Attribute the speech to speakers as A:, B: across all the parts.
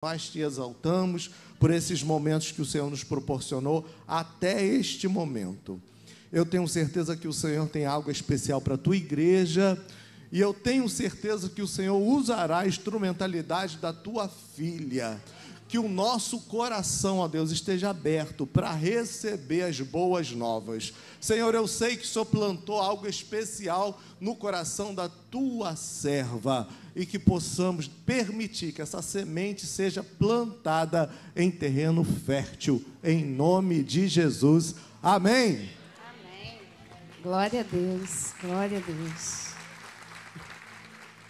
A: Nós te exaltamos por esses momentos que o Senhor nos proporcionou até este momento. Eu tenho certeza que o Senhor tem algo especial para a tua igreja e eu tenho certeza que o Senhor usará a instrumentalidade da tua filha. Que o nosso coração, ó Deus, esteja aberto para receber as boas novas. Senhor, eu sei que o Senhor plantou algo especial no coração da tua serva e que possamos permitir que essa semente seja plantada em terreno fértil, em nome de Jesus. Amém.
B: Amém. Glória a Deus, glória a Deus.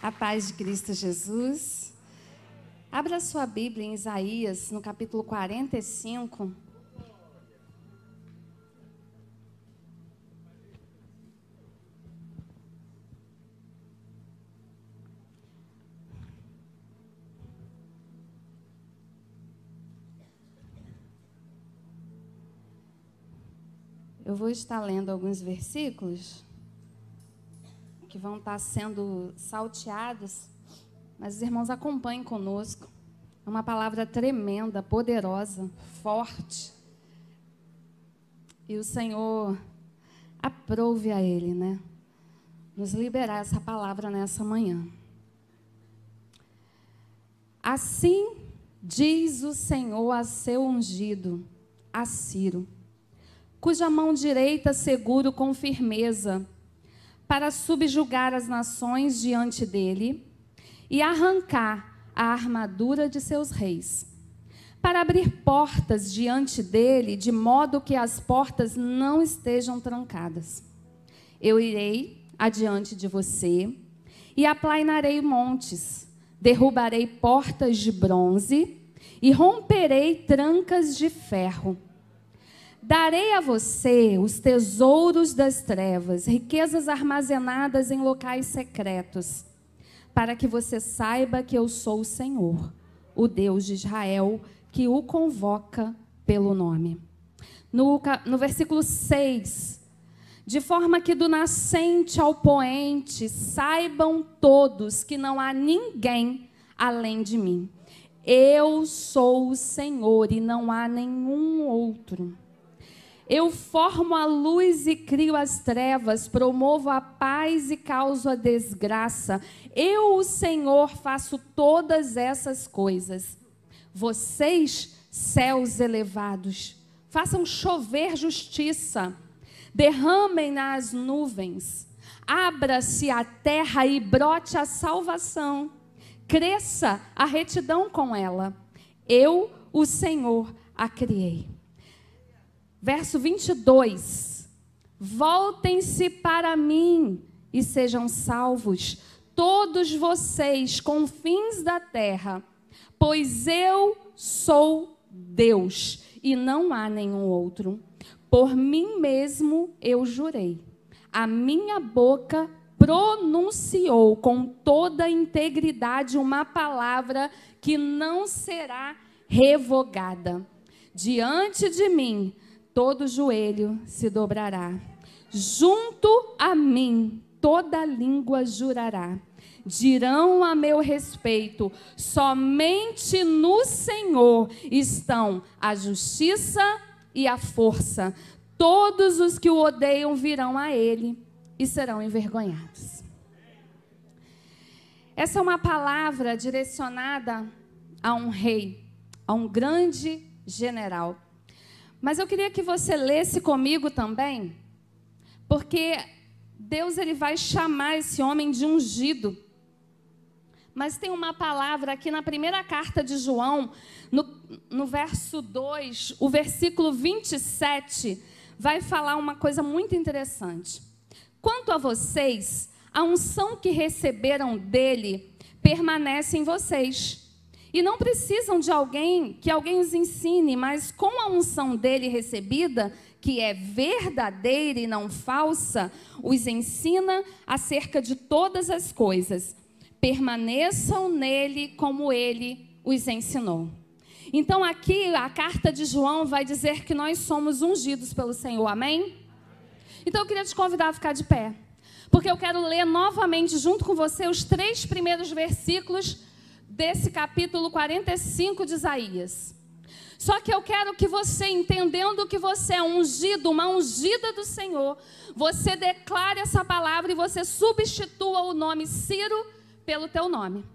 B: A paz de Cristo Jesus. Abra sua Bíblia em Isaías, no capítulo 45. Eu vou estar lendo alguns versículos que vão estar sendo salteados. Mas os irmãos acompanhem conosco. É uma palavra tremenda, poderosa, forte. E o Senhor aprove a Ele, né? Nos liberar essa palavra nessa manhã. Assim diz o Senhor a seu ungido, a Ciro, cuja mão direita seguro com firmeza, para subjugar as nações diante dele, e arrancar a armadura de seus reis, para abrir portas diante dele, de modo que as portas não estejam trancadas. Eu irei adiante de você e aplainarei montes, derrubarei portas de bronze e romperei trancas de ferro. Darei a você os tesouros das trevas, riquezas armazenadas em locais secretos, para que você saiba que eu sou o Senhor, o Deus de Israel, que o convoca pelo nome. No versículo 6, de forma que do nascente ao poente saibam todos que não há ninguém além de mim. Eu sou o Senhor e não há nenhum outro. Eu formo a luz e crio as trevas, promovo a paz e causo a desgraça. Eu, o Senhor, faço todas essas coisas. Vocês, céus elevados, façam chover justiça, derramem nas nuvens, abra-se a terra e brote a salvação, cresça a retidão com ela. Eu, o Senhor, a criei. Verso 22, voltem-se para mim e sejam salvos, todos vocês, confins da terra, pois eu sou Deus e não há nenhum outro. Por mim mesmo eu jurei, a minha boca pronunciou com toda a integridade uma palavra que não será revogada. Diante de mim, todo joelho se dobrará. Junto a mim, toda língua jurará. Dirão a meu respeito, somente no Senhor estão a justiça e a força. Todos os que o odeiam virão a ele e serão envergonhados. Essa é uma palavra direcionada a um rei, a um grande general. Mas eu queria que você lesse comigo também, porque Deus ele vai chamar esse homem de ungido. Mas tem uma palavra aqui na primeira carta de João, no verso 2, o versículo 27, vai falar uma coisa muito interessante. Quanto a vocês, a unção que receberam dele permanece em vocês. E não precisam de alguém, que alguém os ensine, mas com a unção dele recebida, que é verdadeira e não falsa, os ensina acerca de todas as coisas. Permaneçam nele como ele os ensinou. Então aqui a carta de João vai dizer que nós somos ungidos pelo Senhor, amém? Então eu queria te convidar a ficar de pé, porque eu quero ler novamente junto com você os 3 primeiros versículos desse capítulo 45 de Isaías. Só que eu quero que você, entendendo que você é ungido, uma ungida do Senhor, você declare essa palavra e você substitua o nome Ciro pelo teu nome.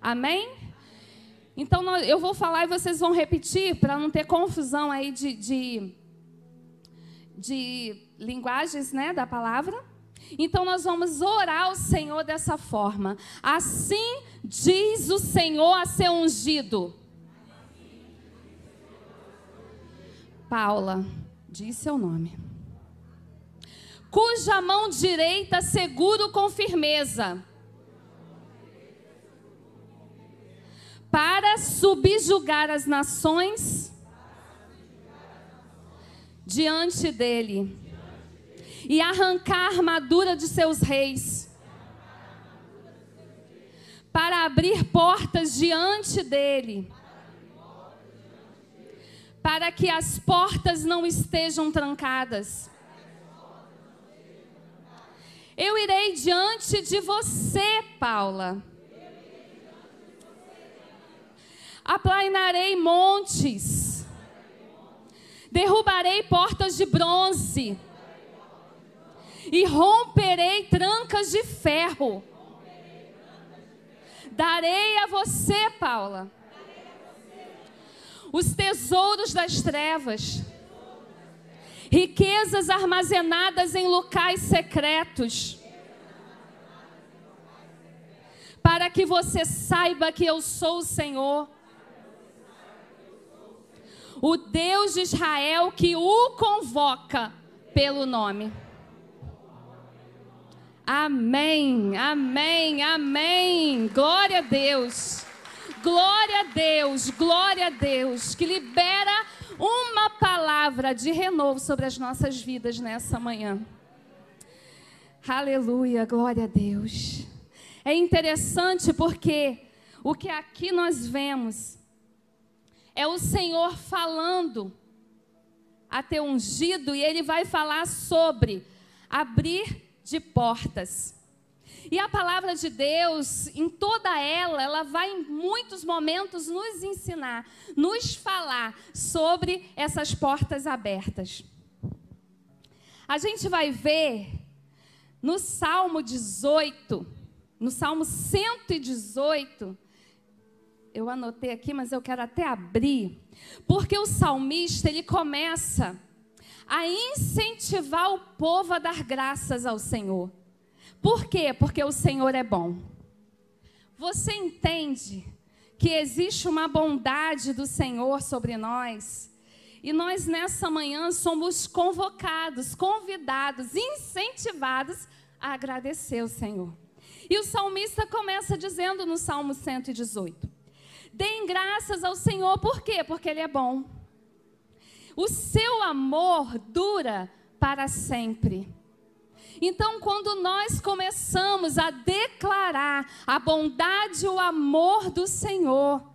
B: Amém? Então eu vou falar e vocês vão repetir, para não ter confusão aí de linguagens, né, da palavra. Então nós vamos orar ao Senhor dessa forma. Assim diz o Senhor a seu ungido. Paula, diz seu nome. Cuja mão direita seguro com firmeza, para subjugar as nações diante dele e arrancar a armadura de seus reis, para abrir portas diante dele, para que as portas não estejam trancadas. Eu irei diante de você, Paula. Aplanarei montes, derrubarei portas de bronze e romperei trancas de ferro. Darei a você, Paula, os tesouros das trevas, riquezas armazenadas em locais secretos, para que você saiba que eu sou o Senhor, o Deus de Israel, que o convoca pelo nome. Amém, amém, amém. Glória a Deus, glória a Deus, glória a Deus, que libera uma palavra de renovo sobre as nossas vidas nessa manhã. Aleluia, glória a Deus. É interessante porque o que aqui nós vemos é o Senhor falando a teu ungido, e Ele vai falar sobre abrir de portas. E a palavra de Deus, em toda ela vai em muitos momentos nos ensinar, nos falar sobre essas portas abertas. A gente vai ver no Salmo 18, no Salmo 118, eu anotei aqui, mas eu quero até abrir, porque o salmista, ele começa a incentivar o povo a dar graças ao Senhor. Por quê? Porque o Senhor é bom. Você entende que existe uma bondade do Senhor sobre nós? E nós nessa manhã somos convocados, convidados, incentivados a agradecer ao Senhor. E o salmista começa dizendo no Salmo 118: deem graças ao Senhor, por quê? Porque Ele é bom. O seu amor dura para sempre. Então, quando nós começamos a declarar a bondade e o amor do Senhor,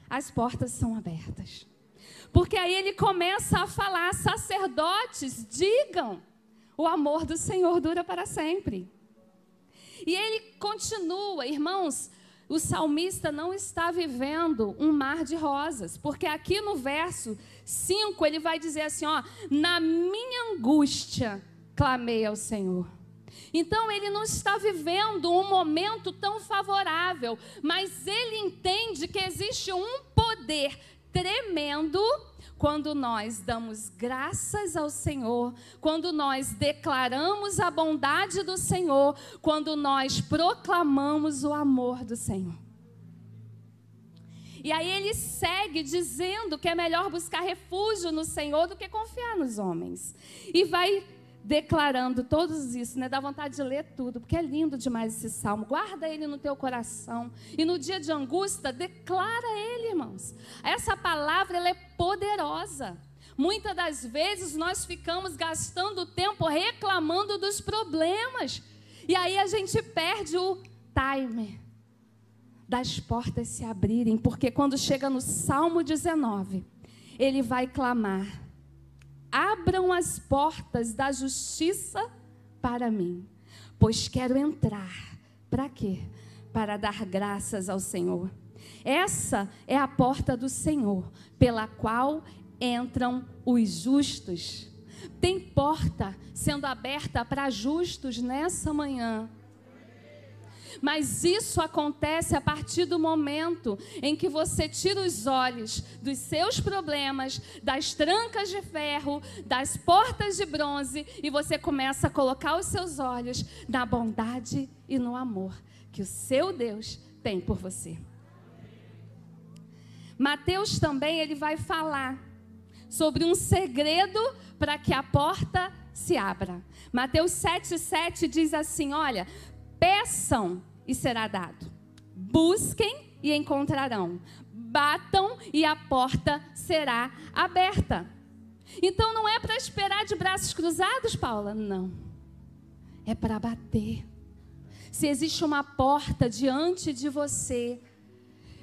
B: as portas são abertas. Porque aí ele começa a falar: sacerdotes, digam, o amor do Senhor dura para sempre. E ele continua, irmãos, o salmista não está vivendo um mar de rosas, porque aqui no verso 5 ele vai dizer assim, ó: na minha angústia clamei ao Senhor. Então ele não está vivendo um momento tão favorável, mas ele entende que existe um poder tremendo quando nós damos graças ao Senhor, quando nós declaramos a bondade do Senhor, quando nós proclamamos o amor do Senhor. E aí ele segue dizendo que é melhor buscar refúgio no Senhor do que confiar nos homens. E vai declarando todos isso, né? Dá vontade de ler tudo, porque é lindo demais esse salmo. Guarda ele no teu coração. E no dia de angústia, declara ele, irmãos. Essa palavra, ela é poderosa. Muitas das vezes nós ficamos gastando tempo reclamando dos problemas. E aí a gente perde o timer das portas se abrirem. Porque quando chega no Salmo 19, ele vai clamar: abram as portas da justiça para mim, pois quero entrar. Para quê? para dar graças ao Senhor. Essa é a porta do Senhor, pela qual entram os justos. Tem porta sendo aberta para justos nessa manhã. Mas isso acontece a partir do momento em que você tira os olhos dos seus problemas, das trancas de ferro, das portas de bronze, e você começa a colocar os seus olhos na bondade e no amor que o seu Deus tem por você. Mateus também, ele vai falar sobre um segredo para que a porta se abra. Mateus 7,7 diz assim, olha, peçam e será dado, busquem e encontrarão, batam e a porta será aberta. Então não é para esperar de braços cruzados, Paula, não, é para bater. Se existe uma porta diante de você,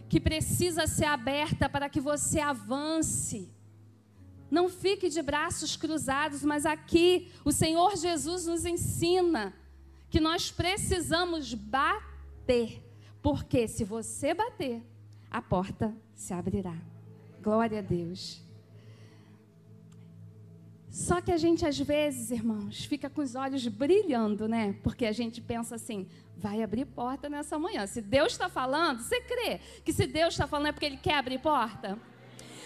B: que precisa ser aberta para que você avance, não fique de braços cruzados, mas aqui o Senhor Jesus nos ensina que nós precisamos bater, porque se você bater, a porta se abrirá. Glória a Deus. Só que a gente às vezes, irmãos, fica com os olhos brilhando, né? Porque a gente pensa assim, vai abrir porta nessa manhã. Se Deus está falando, você crê que se Deus está falando é porque Ele quer abrir porta?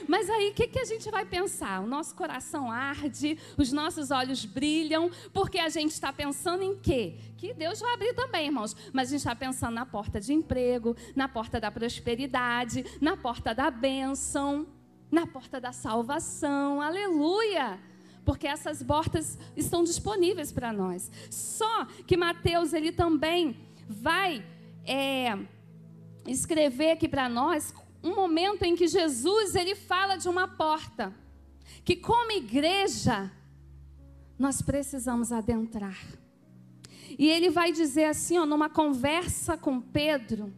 B: Mas aí, o que a gente vai pensar? O nosso coração arde, os nossos olhos brilham, porque a gente está pensando em quê? Que Deus vai abrir também, irmãos. Mas a gente está pensando na porta de emprego, na porta da prosperidade, na porta da bênção, na porta da salvação. Aleluia! Porque essas portas estão disponíveis para nós. Só que Mateus, ele também vai escrever aqui para nós um momento em que Jesus, ele fala de uma porta, que como igreja, nós precisamos adentrar. E ele vai dizer assim, ó, numa conversa com Pedro,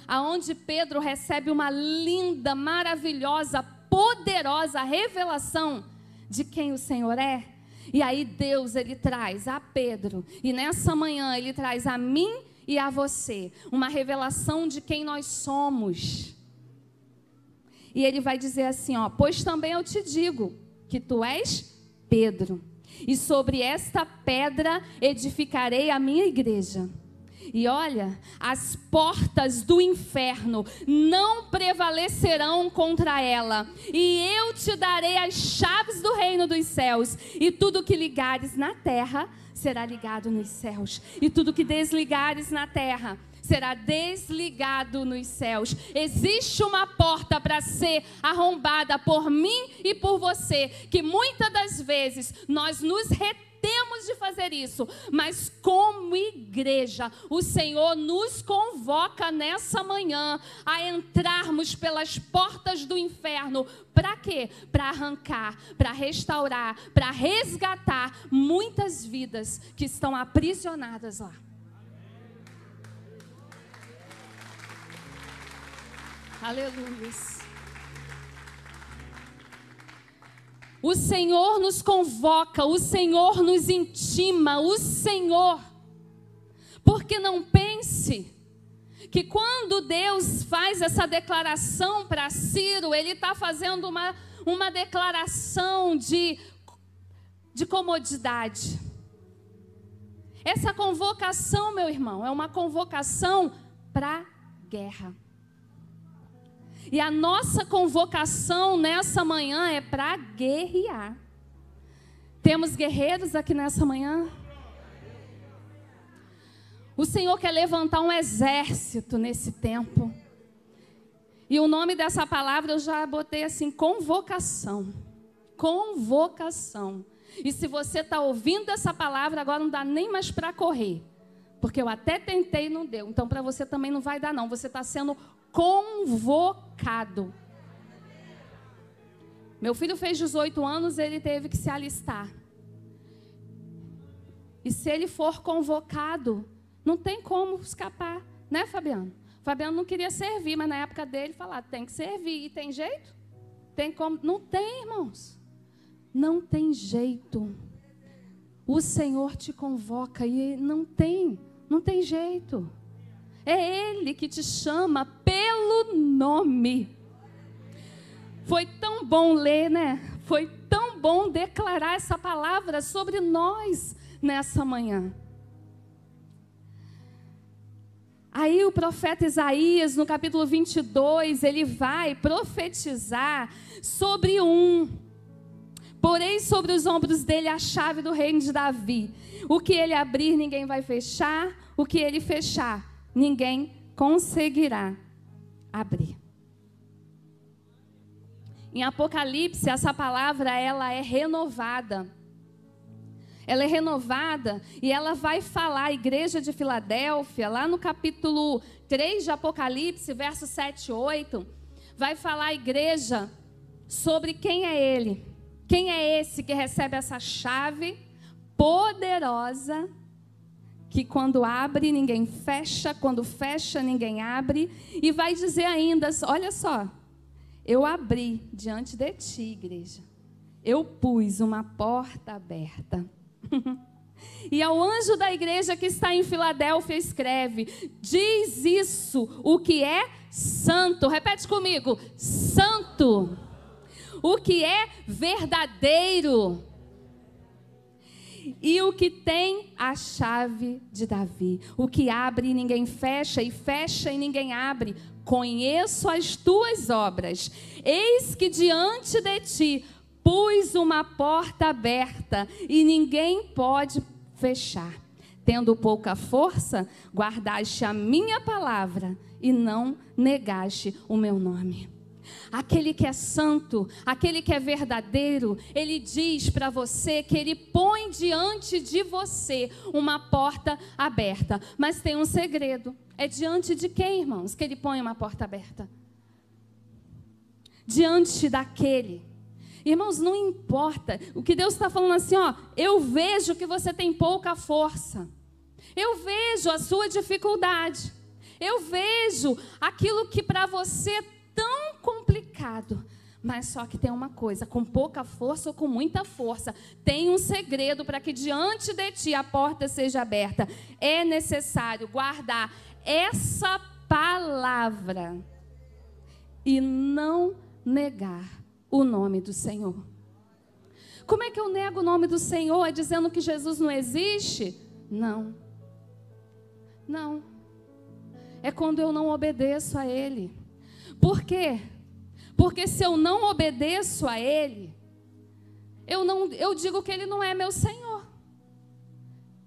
B: aonde Pedro recebe uma linda, maravilhosa, poderosa revelação de quem o Senhor é. E aí Deus, ele traz a Pedro, e nessa manhã ele traz a mim e a você, uma revelação de quem nós somos. E ele vai dizer assim, ó, pois também eu te digo que tu és Pedro, e sobre esta pedra edificarei a minha igreja. E olha, as portas do inferno não prevalecerão contra ela. E eu te darei as chaves do reino dos céus. E tudo que ligares na terra será ligado nos céus. E tudo que desligares na terra será desligado nos céus. Existe uma porta para ser arrombada por mim e por você, que muitas das vezes nós nos retemos de fazer isso, mas como igreja, o Senhor nos convoca nessa manhã a entrarmos pelas portas do inferno. Para quê? Para arrancar, para restaurar, para resgatar muitas vidas que estão aprisionadas lá. Aleluia. O Senhor nos convoca, o Senhor nos intima, o Senhor. Porque não pense que quando Deus faz essa declaração para Ciro, Ele está fazendo uma declaração de comodidade. Essa convocação, meu irmão, é uma convocação para guerra. E a nossa convocação nessa manhã é para guerrear. Temos guerreiros aqui nessa manhã? O Senhor quer levantar um exército nesse tempo. E o nome dessa palavra eu já botei assim, convocação. Convocação. E se você está ouvindo essa palavra, agora não dá nem mais para correr. Porque eu até tentei e não deu. Então para você também não vai dar não. Você está sendo convocado. Meu filho fez 18 anos, ele teve que se alistar. E se ele for convocado, não tem como escapar, né, Fabiano? Fabiano não queria servir, mas na época dele falaram, tem que servir. E tem jeito? Tem como? Não tem, irmãos. Não tem jeito. O Senhor te convoca e não tem jeito. É Ele que te chama pelo nome. Foi tão bom ler, né? Foi tão bom declarar essa palavra sobre nós nessa manhã. Aí o profeta Isaías, no capítulo 22, ele vai profetizar sobre porém sobre os ombros dele a chave do reino de Davi. O que ele abrir, ninguém vai fechar. O que ele fechar, ninguém conseguirá abrir. Em Apocalipse, essa palavra, ela é renovada. Ela é renovada e ela vai falar, a igreja de Filadélfia, lá no capítulo 3 de Apocalipse, versos 7 e 8, vai falar a igreja sobre quem é ele. Quem é esse que recebe essa chave poderosa, que quando abre ninguém fecha, quando fecha ninguém abre, e vai dizer ainda, olha só, eu abri diante de ti, igreja, eu pus uma porta aberta. E ao anjo da igreja que está em Filadélfia escreve, diz isso, o que é santo, repete comigo, santo, o que é verdadeiro, e o que tem a chave de Davi, o que abre e ninguém fecha, e fecha e ninguém abre. Conheço as tuas obras, eis que diante de ti pus uma porta aberta e ninguém pode fechar. Tendo pouca força, guardaste a minha palavra e não negaste o meu nome. Aquele que é santo, aquele que é verdadeiro, ele diz para você que ele põe diante de você uma porta aberta. Mas tem um segredo. É diante de quem, irmãos, que ele põe uma porta aberta? Diante daquele. Irmãos, não importa. O que Deus está falando assim, ó, eu vejo que você tem pouca força. Eu vejo a sua dificuldade. Eu vejo aquilo que para você é tão complicado. Mas só que tem uma coisa, com pouca força ou com muita força, tem um segredo para que diante de ti a porta seja aberta. É necessário guardar essa palavra e não negar o nome do Senhor. Como é que eu nego o nome do Senhor? É dizendo que Jesus não existe? Não. Não. É quando eu não obedeço a Ele. Por quê? Porque se eu não obedeço a Ele, eu digo que Ele não é meu Senhor.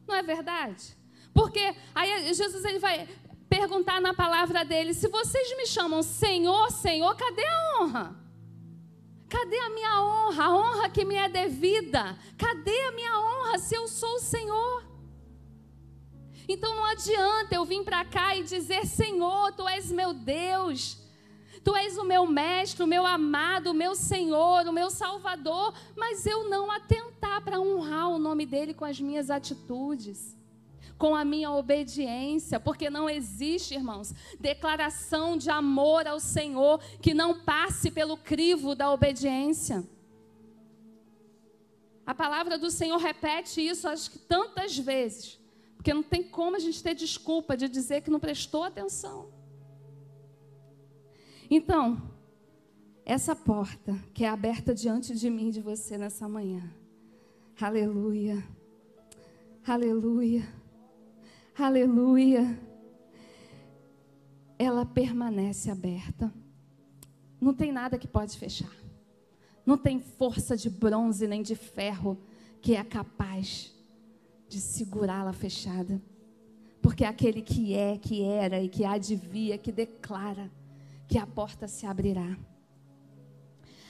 B: Não é verdade? Porque aí Jesus ele vai perguntar na palavra dele, se vocês me chamam Senhor, Senhor, cadê a honra? Cadê a minha honra? A honra que me é devida? Cadê a minha honra se eu sou o Senhor? Então não adianta eu vir para cá e dizer, Senhor, Tu és meu Deus, Tu és o meu mestre, o meu amado, o meu Senhor, o meu Salvador, mas eu não atentar para honrar o nome dEle com as minhas atitudes, com a minha obediência, porque não existe, irmãos, declaração de amor ao Senhor que não passe pelo crivo da obediência. A palavra do Senhor repete isso, acho que tantas vezes, porque não tem como a gente ter desculpa de dizer que não prestou atenção. Então, essa porta que é aberta diante de mim e de você nessa manhã, aleluia, aleluia, aleluia, ela permanece aberta. Não tem nada que pode fechar. Não tem força de bronze nem de ferro que é capaz de segurá-la fechada. Porque aquele que é, que era e que há de vir, que declara que a porta se abrirá.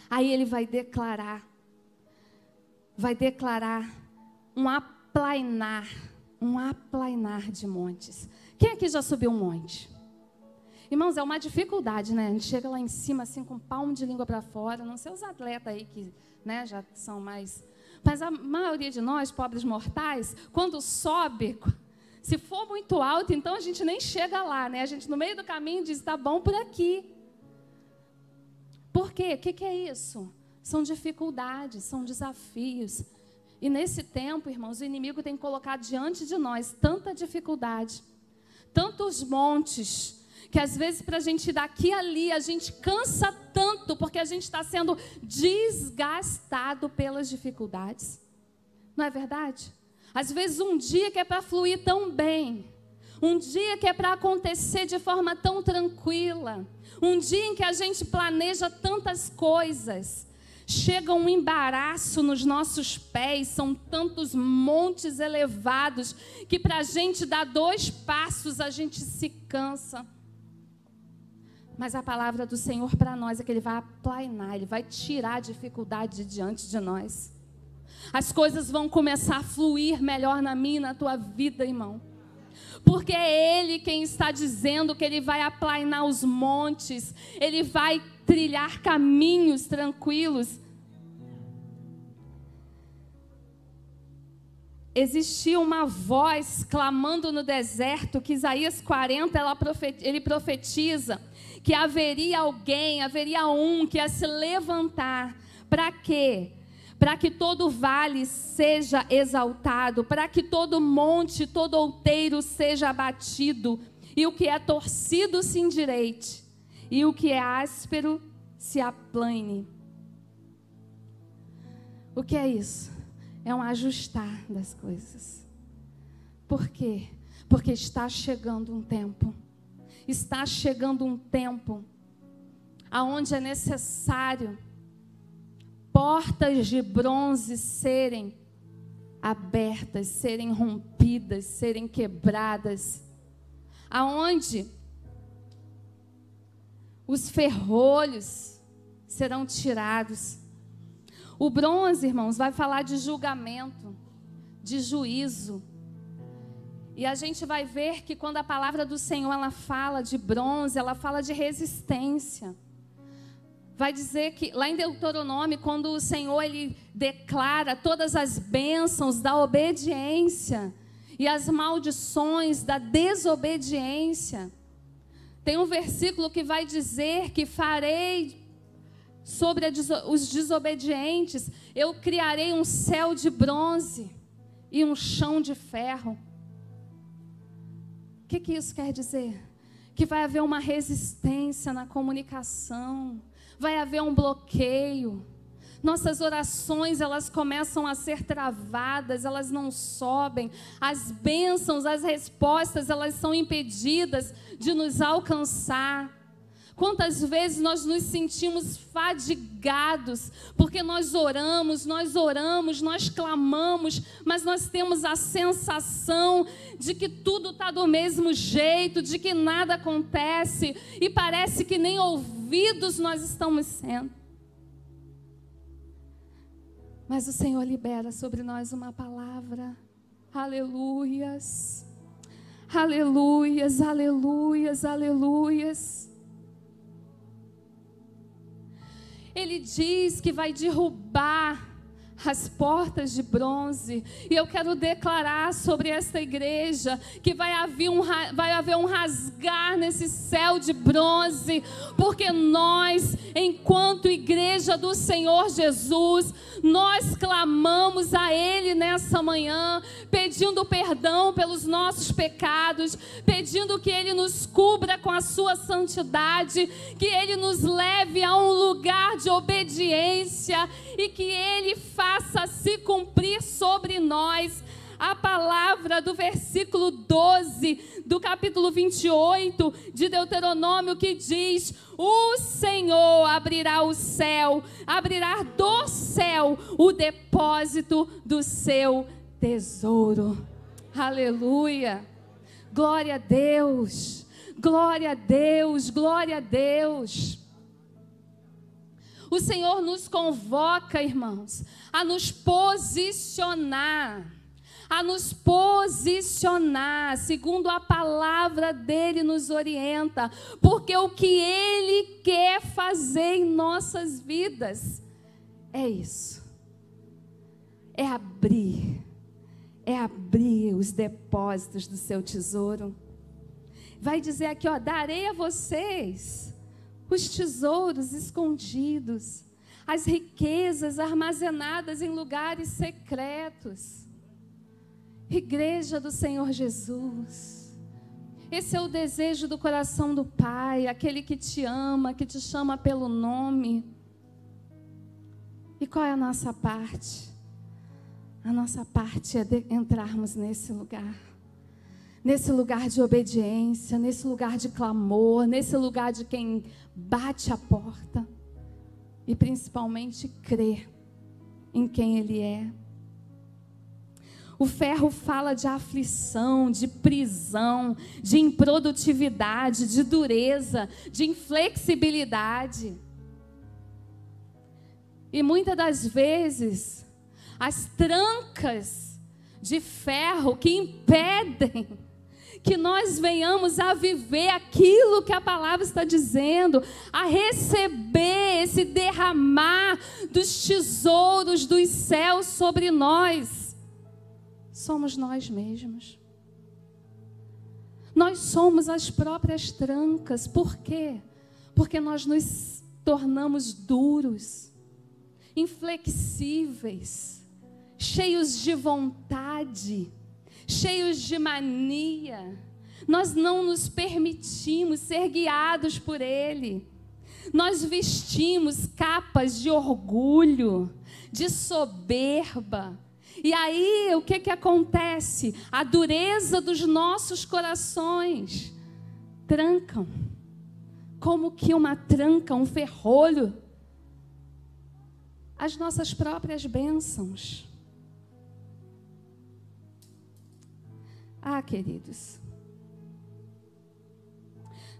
B: Aí ele vai declarar um aplainar de montes. Quem aqui já subiu um monte? Irmãos, é uma dificuldade, né? A gente chega lá em cima assim com um palmo de língua para fora. Não sei os atletas aí que, né, já são mais... Mas a maioria de nós, pobres mortais, quando sobe, se for muito alto, então a gente nem chega lá, né? A gente no meio do caminho diz, tá bom por aqui. Por quê? O que é isso? São dificuldades, são desafios. E nesse tempo, irmãos, o inimigo tem colocado diante de nós tanta dificuldade, tantos montes, que às vezes para a gente ir daqui e ali, a gente cansa tanto, porque a gente está sendo desgastado pelas dificuldades. Não é verdade? Às vezes um dia que é para fluir tão bem, um dia que é para acontecer de forma tão tranquila, um dia em que a gente planeja tantas coisas, chega um embaraço nos nossos pés, são tantos montes elevados, que para a gente dar 2 passos a gente se cansa. Mas a palavra do Senhor para nós é que Ele vai aplainar, Ele vai tirar a dificuldade de diante de nós. As coisas vão começar a fluir melhor na minha e na tua vida, irmão. Porque é Ele quem está dizendo que Ele vai aplainar os montes, Ele vai trilhar caminhos tranquilos. Existia uma voz clamando no deserto, que Isaías 40, ele profetiza que haveria alguém, haveria um que ia se levantar. Para quê? Para que todo vale seja exaltado, para que todo monte, todo outeiro seja abatido, e o que é torcido se endireite, e o que é áspero se aplane. O que é isso? É um ajustar das coisas. Por quê? Porque está chegando um tempo. Está chegando um tempo aonde é necessário portas de bronze serem abertas, serem rompidas, serem quebradas. Aonde os ferrolhos serão tirados. O bronze, irmãos, vai falar de julgamento, de juízo. E a gente vai ver que quando a palavra do Senhor ela fala de bronze, ela fala de resistência. Vai dizer que lá em Deuteronômio, quando o Senhor ele declara todas as bênçãos da obediência e as maldições da desobediência, tem um versículo que vai dizer que farei sobre os desobedientes, eu criarei um céu de bronze e um chão de ferro. O que isso quer dizer? Que vai haver uma resistência na comunicação, vai haver um bloqueio. Nossas orações, elas começam a ser travadas, elas não sobem. As bênçãos, as respostas, elas são impedidas de nos alcançar. Quantas vezes nós nos sentimos fadigados, porque nós oramos, nós clamamos, mas nós temos a sensação de que tudo está do mesmo jeito, de que nada acontece, e parece que nem ouvidos nós estamos sendo. Mas o Senhor libera sobre nós uma palavra. Aleluias, aleluias, aleluias, aleluias. Ele diz que vai derrubar as portas de bronze. E eu quero declarar sobre esta igreja que vai haver um rasgar nesse céu de bronze, porque nós, enquanto igreja do Senhor Jesus, nós clamamos a Ele nessa manhã, pedindo perdão pelos nossos pecados, pedindo que Ele nos cubra com a sua santidade, que Ele nos leve a um lugar de obediência e que Ele faça se cumprir sobre nós a palavra do versículo 12 do capítulo 28 de Deuteronômio, que diz: o Senhor abrirá o céu, abrirá do céu o depósito do seu tesouro. Aleluia, glória a Deus, glória a Deus, glória a Deus. O Senhor nos convoca, irmãos, a nos posicionar, segundo a palavra dEle nos orienta, porque o que Ele quer fazer em nossas vidas é isso, é abrir os depósitos do seu tesouro. Vai dizer aqui, ó, darei a vocês os tesouros escondidos, as riquezas armazenadas em lugares secretos. Igreja do Senhor Jesus, Esse é o desejo do coração do Pai, aquele que te ama, que te chama pelo nome. E qual é a nossa parte? A nossa parte é entrarmos nesse lugar de obediência, nesse lugar de clamor, nesse lugar de quem bate a porta e principalmente crer em quem Ele é. O ferro fala de aflição, de prisão, de improdutividade, de dureza, de inflexibilidade. E muitas das vezes, as trancas de ferro que impedem que nós venhamos a viver aquilo que a palavra está dizendo, a receber esse derramar dos tesouros dos céus sobre nós, somos nós mesmos. Nós somos as próprias trancas. Por quê? Porque nós nos tornamos duros, inflexíveis, cheios de vontade, cheios de mania. Nós não nos permitimos ser guiados por Ele. Nós vestimos capas de orgulho, de soberba. E aí, o que acontece? A dureza dos nossos corações trancam, como que uma tranca, um ferrolho, as nossas próprias bênçãos. Ah, queridos,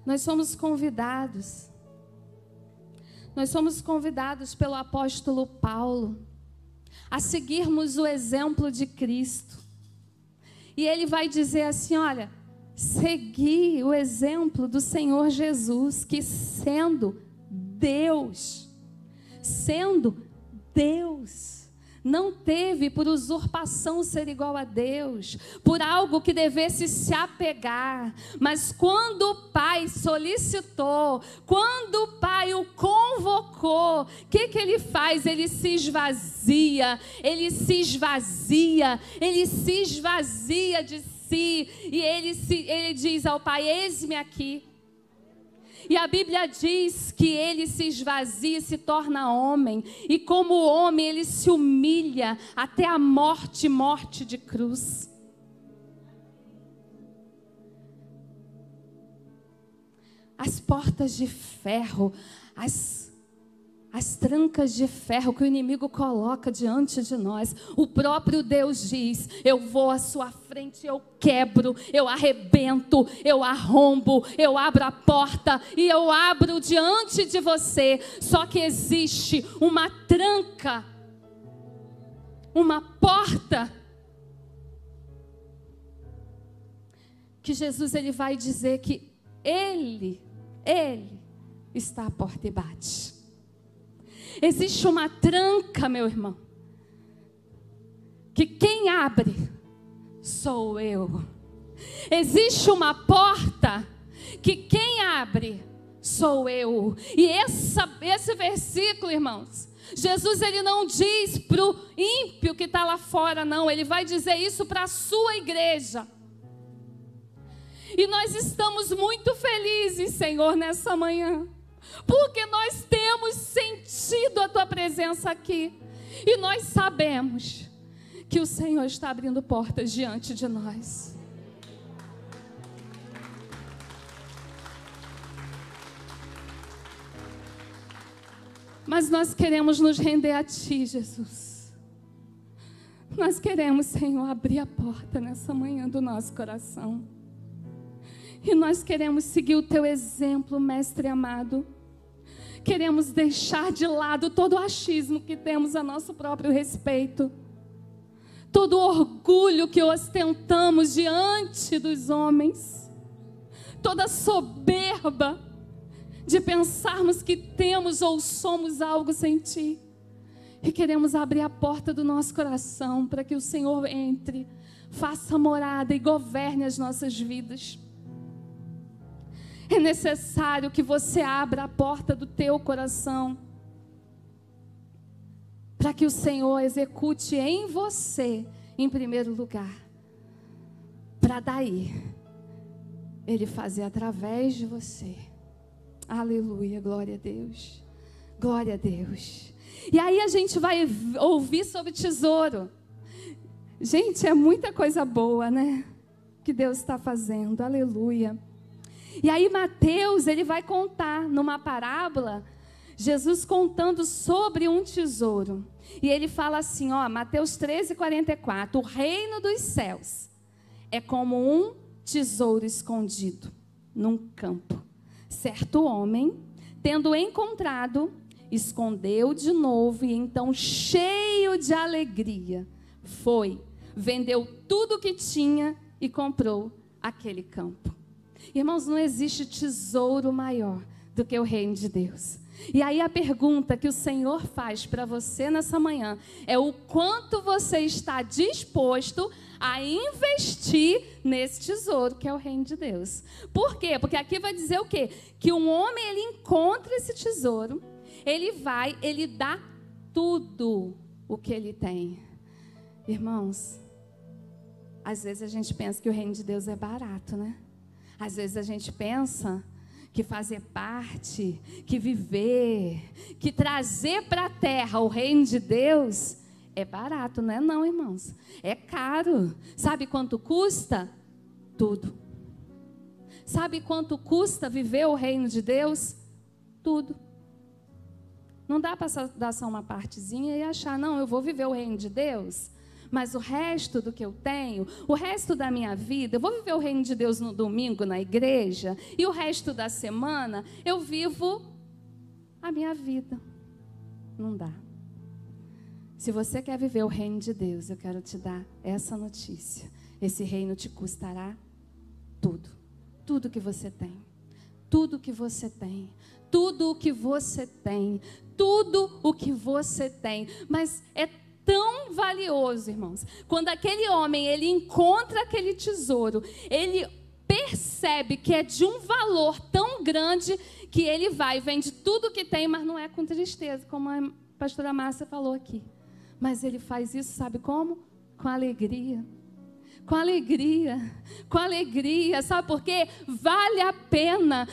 B: nós somos convidados pelo apóstolo Paulo a seguirmos o exemplo de Cristo. E ele vai dizer assim, olha, segui o exemplo do Senhor Jesus, que sendo Deus, não teve por usurpação ser igual a Deus, por algo que devesse se apegar, mas quando o Pai solicitou, quando o Pai o convocou, o que ele faz? Ele se esvazia de si, e ele diz ao Pai, eis-me aqui. E a Bíblia diz que ele se esvazia e se torna homem. E como homem, ele se humilha até a morte de cruz. As portas de ferro, as trancas de ferro que o inimigo coloca diante de nós, o próprio Deus diz, eu vou à sua frente, eu quebro, eu arrebento, eu arrombo, eu abro a porta e eu abro diante de você. Só que existe uma tranca, uma porta, que Jesus ele vai dizer que Ele está à porta e bate. Existe uma tranca, meu irmão, que quem abre sou eu. Existe uma porta que quem abre sou eu. E esse versículo, irmãos, Jesus ele não diz para o ímpio que está lá fora, não. Ele vai dizer isso para a sua igreja. E nós estamos muito felizes, Senhor, nessa manhã, porque nós temos sentido a Tua presença aqui. E nós sabemos que o Senhor está abrindo portas diante de nós. Mas nós queremos nos render a Ti, Jesus. Nós queremos, Senhor, abrir a porta nessa manhã do nosso coração. E nós queremos seguir o Teu exemplo, Mestre amado. Queremos deixar de lado todo o achismo que temos a nosso próprio respeito. Todo o orgulho que ostentamos diante dos homens. Toda a soberba de pensarmos que temos ou somos algo sem Ti. E queremos abrir a porta do nosso coração para que o Senhor entre, faça morada e governe as nossas vidas. É necessário que você abra a porta do teu coração para que o Senhor execute em você, em primeiro lugar, para daí Ele fazer através de você. Aleluia, glória a Deus. Glória a Deus. E aí a gente vai ouvir sobre tesouro. Gente, é muita coisa boa, né? Que Deus está fazendo, aleluia. E aí Mateus, ele vai contar numa parábola, Jesus contando sobre um tesouro. E ele fala assim, ó, Mateus 13:44, o reino dos céus é como um tesouro escondido num campo. Certo homem, tendo encontrado, escondeu de novo e então, cheio de alegria, foi, vendeu tudo o que tinha e comprou aquele campo. Irmãos, não existe tesouro maior do que o reino de Deus. E aí a pergunta que o Senhor faz para você nessa manhã é o quanto você está disposto a investir nesse tesouro que é o reino de Deus. Por quê? Porque aqui vai dizer o quê? Que um homem, ele encontra esse tesouro, ele dá tudo o que ele tem. Irmãos, às vezes a gente pensa que o reino de Deus é barato, né? Às vezes a gente pensa que fazer parte, que viver, que trazer para a terra o reino de Deus é barato, não é não, irmãos? É caro. Sabe quanto custa? Tudo. Sabe quanto custa viver o reino de Deus? Tudo. Não dá para dar só uma partezinha e achar, não, eu vou viver o reino de Deus, mas o resto do que eu tenho, o resto da minha vida, eu vou viver o reino de Deus no domingo na igreja, e o resto da semana eu vivo a minha vida. Não dá. Se você quer viver o reino de Deus, eu quero te dar essa notícia. Esse reino te custará tudo. Tudo que você tem. Tudo que você tem. Tudo o que você tem. Tudo o que você tem. Mas é tão valioso, irmãos. Quando aquele homem, ele encontra aquele tesouro, ele percebe que é de um valor tão grande que ele vai, vende tudo que tem, mas não é com tristeza, como a pastora Márcia falou aqui. Mas ele faz isso, sabe como? Com alegria. Com alegria, com alegria, sabe por quê? Vale a pena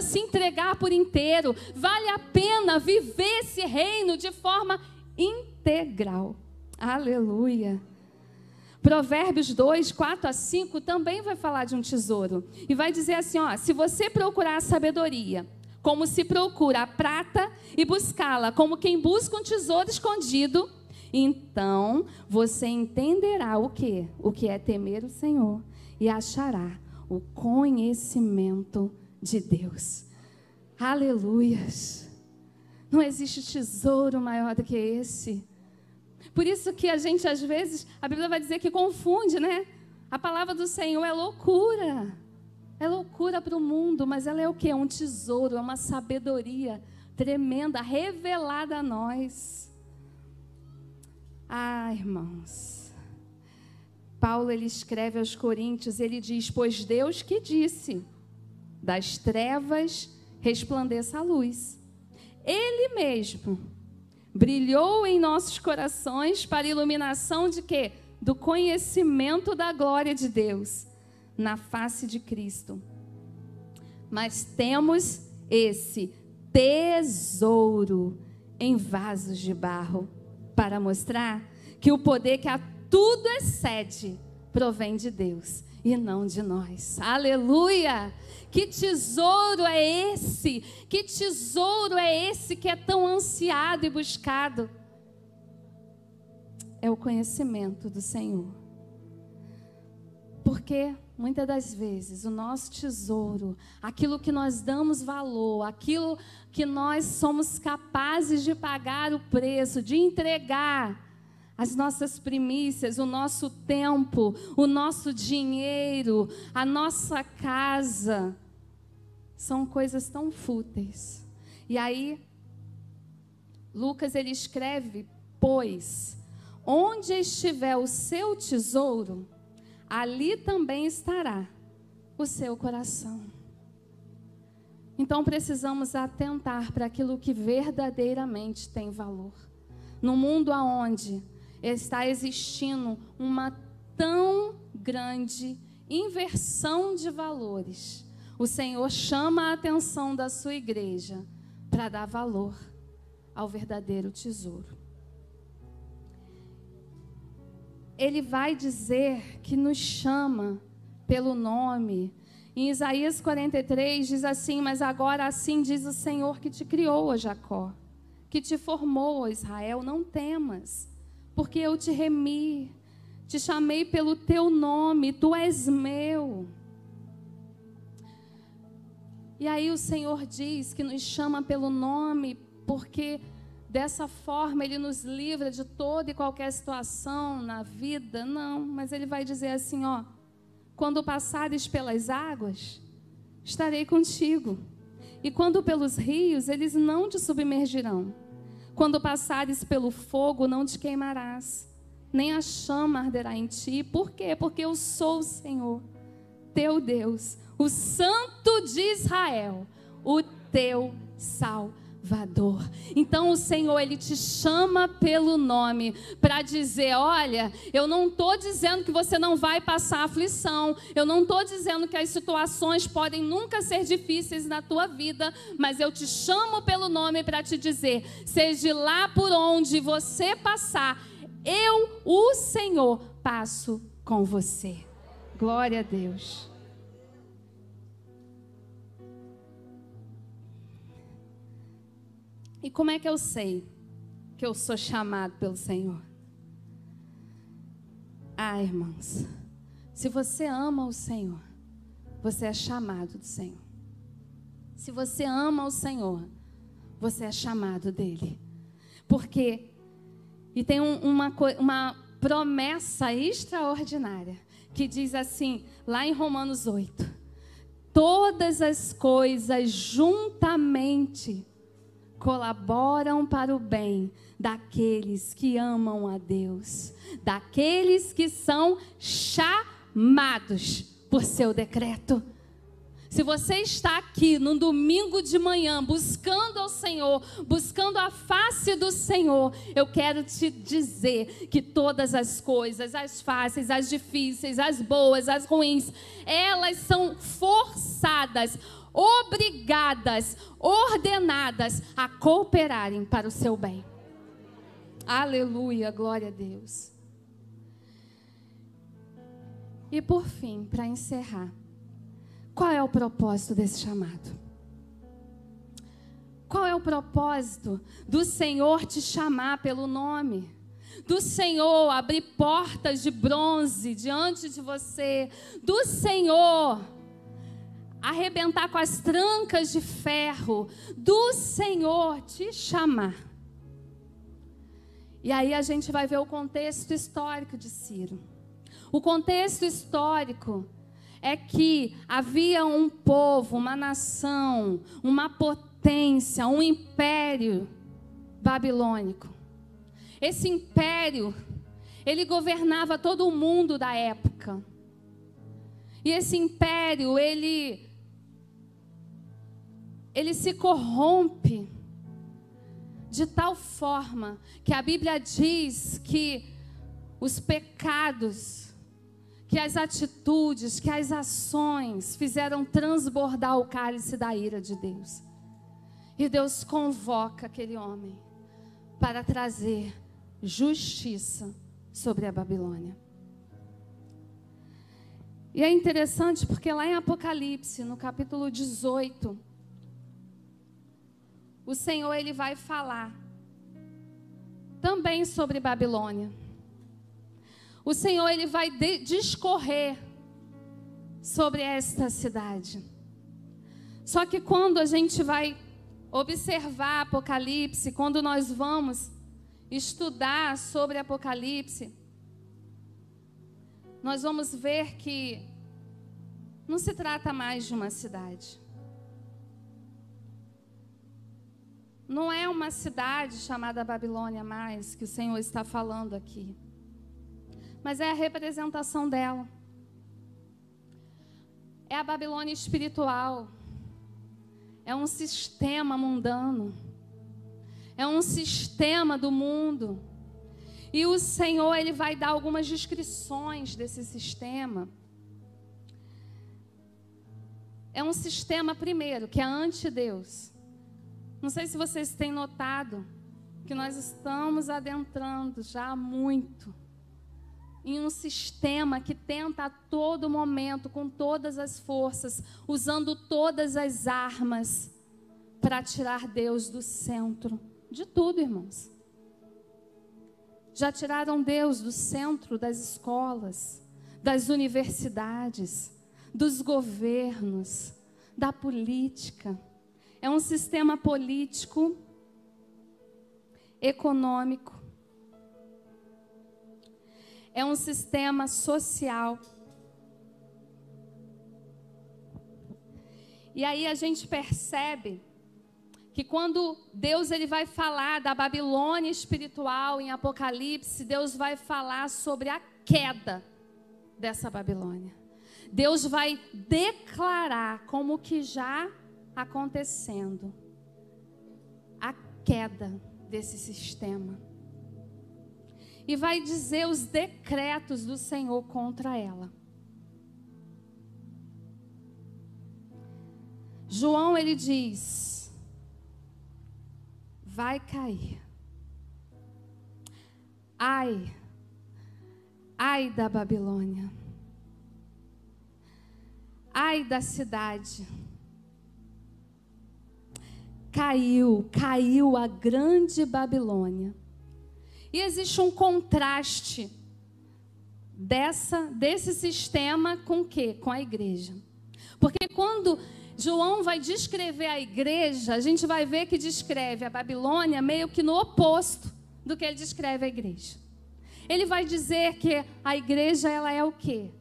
B: se entregar por inteiro, vale a pena viver esse reino de forma integral. Aleluia. Provérbios 2:4-5 também vai falar de um tesouro. E vai dizer assim, ó, se você procurar a sabedoria, como se procura a prata, e buscá-la como quem busca um tesouro escondido, então você entenderá o quê? O que é temer o Senhor, e achará o conhecimento de Deus. Aleluias. Não existe tesouro maior do que esse. Por isso que a gente, às vezes, a Bíblia vai dizer que confunde, né? A palavra do Senhor é loucura. É loucura para o mundo, mas ela é o quê? Um tesouro, é uma sabedoria tremenda, revelada a nós. Ah, irmãos. Paulo, ele escreve aos Coríntios, ele diz, pois Deus que disse, das trevas resplandeça a luz. Ele mesmo brilhou em nossos corações para a iluminação de quê? Do conhecimento da glória de Deus na face de Cristo. Mas temos esse tesouro em vasos de barro para mostrar que o poder que a tudo excede provém de Deus e não de nós. Aleluia! Que tesouro é esse? Que tesouro é esse que é tão ansiado e buscado? É o conhecimento do Senhor. Porque muitas das vezes o nosso tesouro, aquilo que nós damos valor, aquilo que nós somos capazes de pagar o preço, de entregar as nossas primícias, o nosso tempo, o nosso dinheiro, a nossa casa, são coisas tão fúteis. E aí, Lucas, ele escreve, pois, onde estiver o seu tesouro, ali também estará o seu coração. Então precisamos atentar para aquilo que verdadeiramente tem valor. No mundo onde está existindo uma tão grande inversão de valores, o Senhor chama a atenção da sua igreja para dar valor ao verdadeiro tesouro. Ele vai dizer que nos chama pelo nome. Em Isaías 43 diz assim: mas agora assim diz o Senhor que te criou, ó Jacó, que te formou, ó Israel, não temas, porque eu te remi, te chamei pelo teu nome, tu és meu. E aí o Senhor diz que nos chama pelo nome, porque dessa forma Ele nos livra de toda e qualquer situação na vida. Não, mas Ele vai dizer assim, ó: quando passares pelas águas, estarei contigo. E quando pelos rios, eles não te submergirão. Quando passares pelo fogo, não te queimarás, nem a chama arderá em ti. Por quê? Porque eu sou o Senhor, teu Deus, o Santo de Israel, o teu Salvador. Então o Senhor, Ele te chama pelo nome para dizer: olha, eu não estou dizendo que você não vai passar aflição, eu não estou dizendo que as situações podem nunca ser difíceis na tua vida, mas eu te chamo pelo nome para te dizer: seja lá por onde você passar, eu, o Senhor, passo com você. Glória a Deus. E como é que eu sei que eu sou chamado pelo Senhor? Ah, irmãos, se você ama o Senhor, você é chamado do Senhor. Se você ama o Senhor, você é chamado dele. Porque, e tem uma promessa extraordinária, que diz assim, lá em Romanos 8, todas as coisas juntamente colaboram para o bem daqueles que amam a Deus, daqueles que são chamados por seu decreto. Se você está aqui num domingo de manhã buscando ao Senhor, buscando a face do Senhor, eu quero te dizer que todas as coisas, as fáceis, as difíceis, as boas, as ruins, elas são forçadas, obrigadas, ordenadas a cooperarem para o seu bem. Aleluia, glória a Deus. E por fim, para encerrar, qual é o propósito desse chamado? Qual é o propósito do Senhor te chamar pelo nome? Do Senhor abrir portas de bronze diante de você? Do Senhor arrebentar com as trancas de ferro? Do Senhor te chamar? E aí a gente vai ver o contexto histórico de Ciro. O contexto histórico é que havia um povo, uma nação, uma potência, um império babilônico. Esse império, ele governava todo o mundo da época. E esse império, ele se corrompe de tal forma que a Bíblia diz que os pecados, que as atitudes, que as ações fizeram transbordar o cálice da ira de Deus. E Deus convoca aquele homem para trazer justiça sobre a Babilônia. E é interessante porque lá em Apocalipse, no capítulo 18, o Senhor, ele vai falar também sobre Babilônia. O Senhor, ele vai discorrer sobre esta cidade. Só que quando a gente vai observar Apocalipse, quando nós vamos estudar sobre Apocalipse, nós vamos ver que não se trata mais de uma cidade. Não é uma cidade chamada Babilônia mais que o Senhor está falando aqui. Mas é a representação dela. É a Babilônia espiritual. É um sistema mundano. É um sistema do mundo. E o Senhor, ele vai dar algumas descrições desse sistema. é um sistema, primeiro, que é anti-Deus. Não sei se vocês têm notado que nós estamos adentrando já muito em um sistema que tenta a todo momento, com todas as forças, usando todas as armas, para tirar Deus do centro de tudo, irmãos. Já tiraram Deus do centro das escolas, das universidades, dos governos, da política. É um sistema político, econômico, é um sistema social. E aí a gente percebe que quando Deus ele vai falar da Babilônia espiritual em Apocalipse, Deus vai falar sobre a queda dessa Babilônia. Deus vai declarar como que já acontecendo a queda desse sistema. E vai dizer os decretos do Senhor contra ela. João, ele diz: vai cair. Ai, ai da Babilônia. Ai da cidade. Caiu a grande Babilônia. E existe um contraste desse sistema com o quê? Com a igreja. Porque quando João vai descrever a igreja, a gente vai ver que descreve a Babilônia meio que no oposto do que ele descreve a igreja. Ele vai dizer que a igreja, ela é o quê?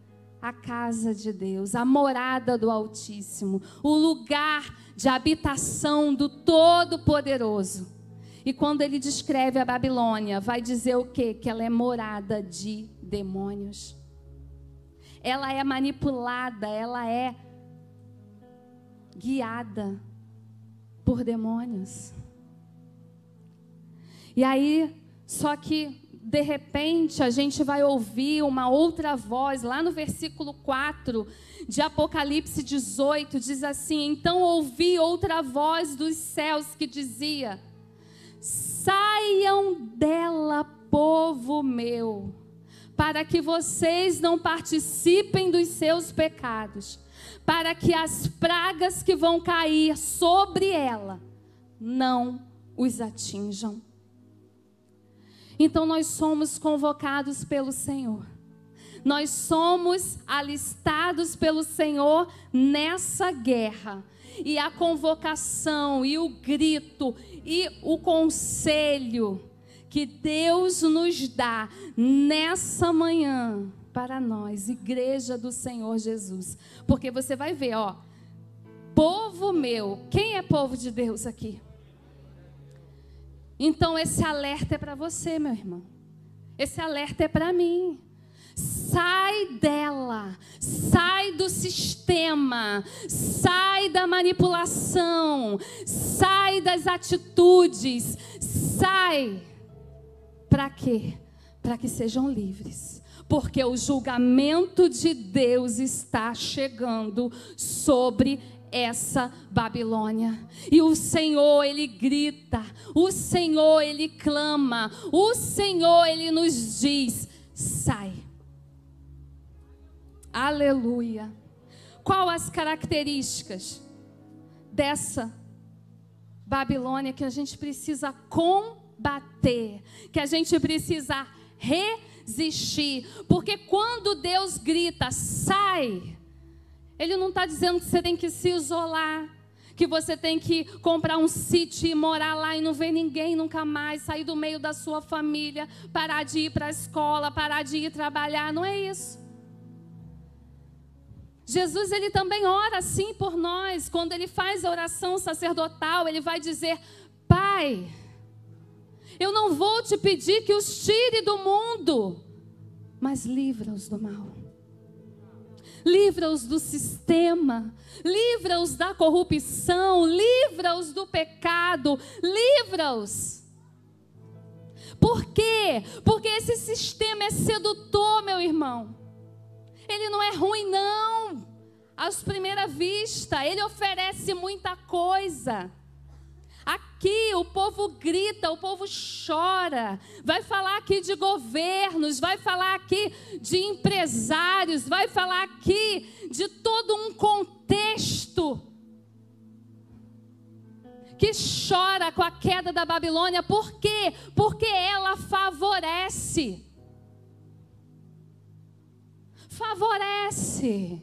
B: A casa de Deus, a morada do Altíssimo, o lugar de habitação do Todo-Poderoso. E quando ele descreve a Babilônia, vai dizer o quê? Que ela é morada de demônios. Ela é manipulada, ela é guiada por demônios. E aí, só que de repente a gente vai ouvir uma outra voz, lá no versículo 4 de Apocalipse 18, diz assim: então ouvi outra voz dos céus que dizia: saiam dela, povo meu, para que vocês não participem dos seus pecados, para que as pragas que vão cair sobre ela não os atinjam. Então nós somos convocados pelo Senhor. Nós somos alistados pelo Senhor nessa guerra. E a convocação, e o grito, e o conselho que Deus nos dá nessa manhã para nós, igreja do Senhor Jesus. Porque você vai ver, ó, povo meu. Quem é povo de Deus aqui? Então esse alerta é para você, meu irmão. Esse alerta é para mim. Sai dela, sai do sistema, sai da manipulação, sai das atitudes, sai. Para quê? Para que sejam livres. Porque o julgamento de Deus está chegando sobre essa Babilônia. E o Senhor, Ele grita, o Senhor, Ele clama, o Senhor, Ele nos diz: sai. Aleluia. Qual as características dessa Babilônia que a gente precisa combater, que a gente precisa resistir? Porque quando Deus grita, sai, Ele não está dizendo que você tem que se isolar, que você tem que comprar um sítio e morar lá e não ver ninguém nunca mais, sair do meio da sua família, parar de ir para a escola, parar de ir trabalhar. Não é isso. Jesus, Ele também ora assim por nós. Quando Ele faz a oração sacerdotal, Ele vai dizer: Pai, eu não vou te pedir que os tire do mundo, mas livra-os do mal. Livra-os do sistema, livra-os da corrupção, livra-os do pecado, livra-os. Por quê? Porque esse sistema é sedutor, meu irmão. Ele não é ruim, não. À primeira vista, ele oferece muita coisa. Aqui o povo grita, o povo chora. Vai falar aqui de governos, vai falar aqui de empresários, vai falar aqui de todo um contexto que chora com a queda da Babilônia. Por quê? Porque ela favorece. Favorece.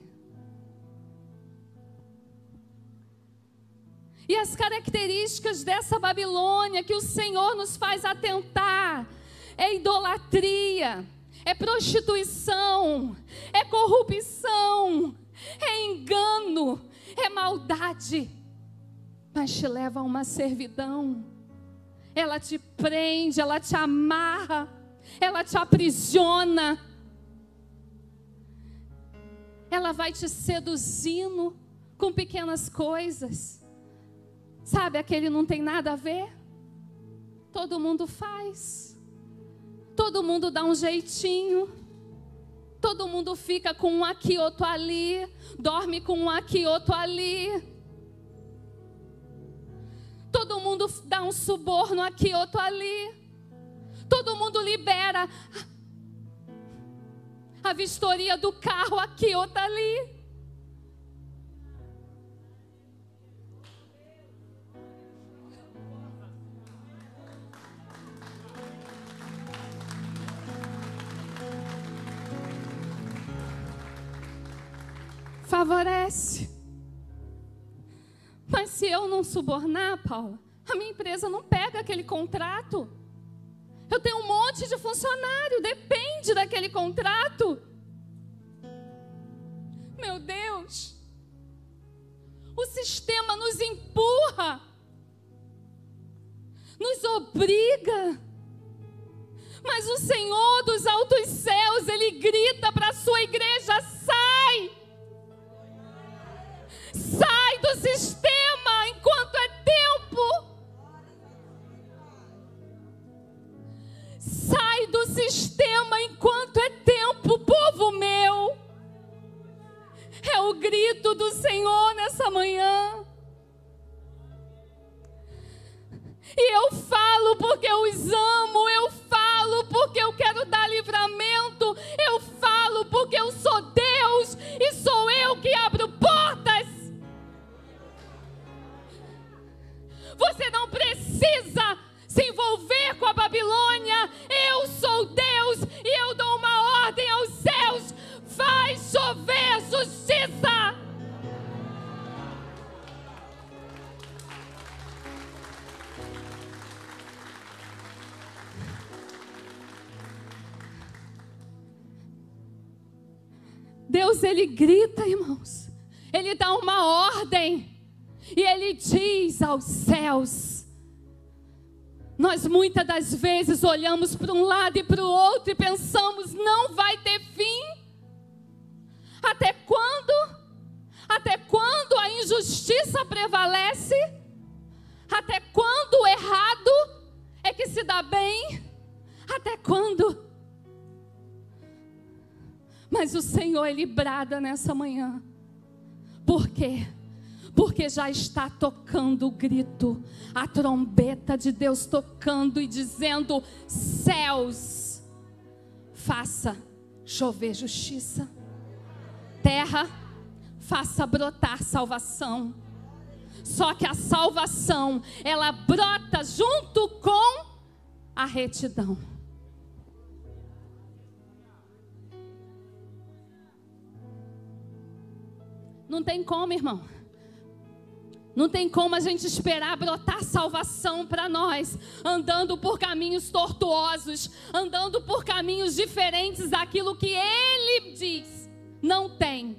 B: E as características dessa Babilônia que o Senhor nos faz atentar é idolatria, é prostituição, é corrupção, é engano, é maldade, mas te leva a uma servidão. Ela te prende, ela te amarra, ela te aprisiona, ela vai te seduzindo com pequenas coisas. Sabe, aquele não tem nada a ver? Todo mundo faz. Todo mundo dá um jeitinho. Todo mundo fica com um aqui, outro ali. Dorme com um aqui, outro ali. Todo mundo dá um suborno aqui, outro ali. Todo mundo libera a vistoria do carro aqui, outro ali. Favorece. Mas se eu não subornar, Paula, a minha empresa não pega aquele contrato. Eu tenho um monte de funcionário, depende daquele contrato. Meu Deus, o sistema nos empurra, nos obriga. Mas o Senhor dos altos céus, Ele grita para a sua igreja: sai! Sai do sistema enquanto é tempo. Sai do sistema enquanto é tempo, povo meu. É o grito do Senhor nessa manhã. E eu falo porque eu os amo, eu falo porque eu quero dar livramento, eu falo porque eu sou Deus e sou eu que abro portas. Você não precisa se envolver com a Babilônia. Eu sou Deus e eu dou uma ordem aos céus: vai chover justiça. Deus, Ele grita, irmãos. Ele dá uma ordem. E Ele diz aos céus. Nós muitas das vezes olhamos para um lado e para o outro e pensamos: não vai ter fim. Até quando? Até quando a injustiça prevalece? Até quando o errado é que se dá bem? Até quando? Mas o Senhor, Ele brada nessa manhã. Por quê? Porque já está tocando o grito, a trombeta de Deus tocando e dizendo: céus, faça chover justiça. Terra, faça brotar salvação. Só que a salvação, ela brota junto com a retidão. Não tem como, irmão. Não tem como a gente esperar brotar salvação para nós, andando por caminhos tortuosos, andando por caminhos diferentes daquilo que Ele diz. Não tem.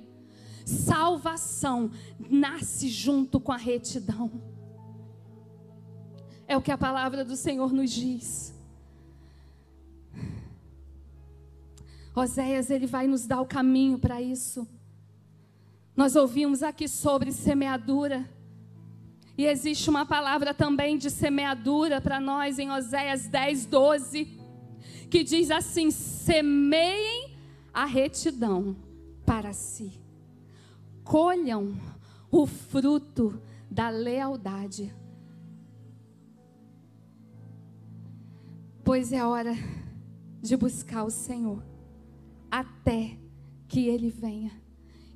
B: Salvação nasce junto com a retidão. É o que a palavra do Senhor nos diz. Oséias, ele vai nos dar o caminho para isso. Nós ouvimos aqui sobre semeadura. E existe uma palavra também de semeadura para nós em Oséias 10:12, que diz assim: semeiem a retidão para si, colham o fruto da lealdade. Pois é hora de buscar o Senhor, até que Ele venha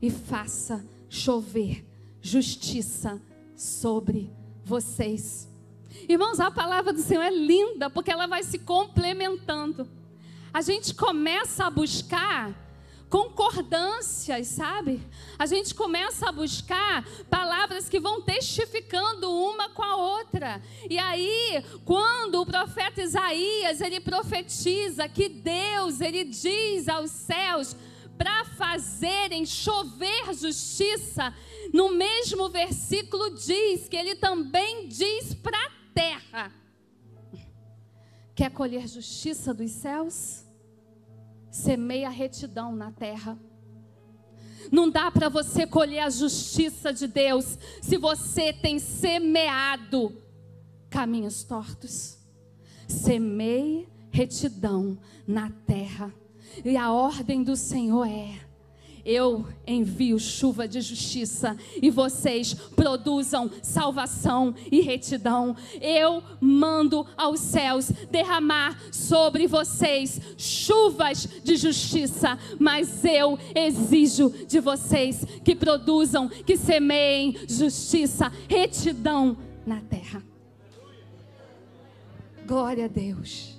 B: e faça chover justiça sobre vocês. Irmãos, a palavra do Senhor é linda, porque ela vai se complementando. A gente começa a buscar concordâncias, sabe? A gente começa a buscar palavras que vão testificando uma com a outra. E aí, quando o profeta Isaías, ele profetiza que Deus, ele diz aos céus para fazerem chover justiça, no mesmo versículo diz que ele também diz para a terra: quer colher justiça dos céus? Semeia retidão na terra. Não dá para você colher a justiça de Deus se você tem semeado caminhos tortos. Semeie retidão na terra. E a ordem do Senhor é: eu envio chuva de justiça e vocês produzam salvação e retidão. Eu mando aos céus derramar sobre vocês chuvas de justiça, mas eu exijo de vocês que produzam, que semeiem justiça, retidão na terra. Glória a Deus,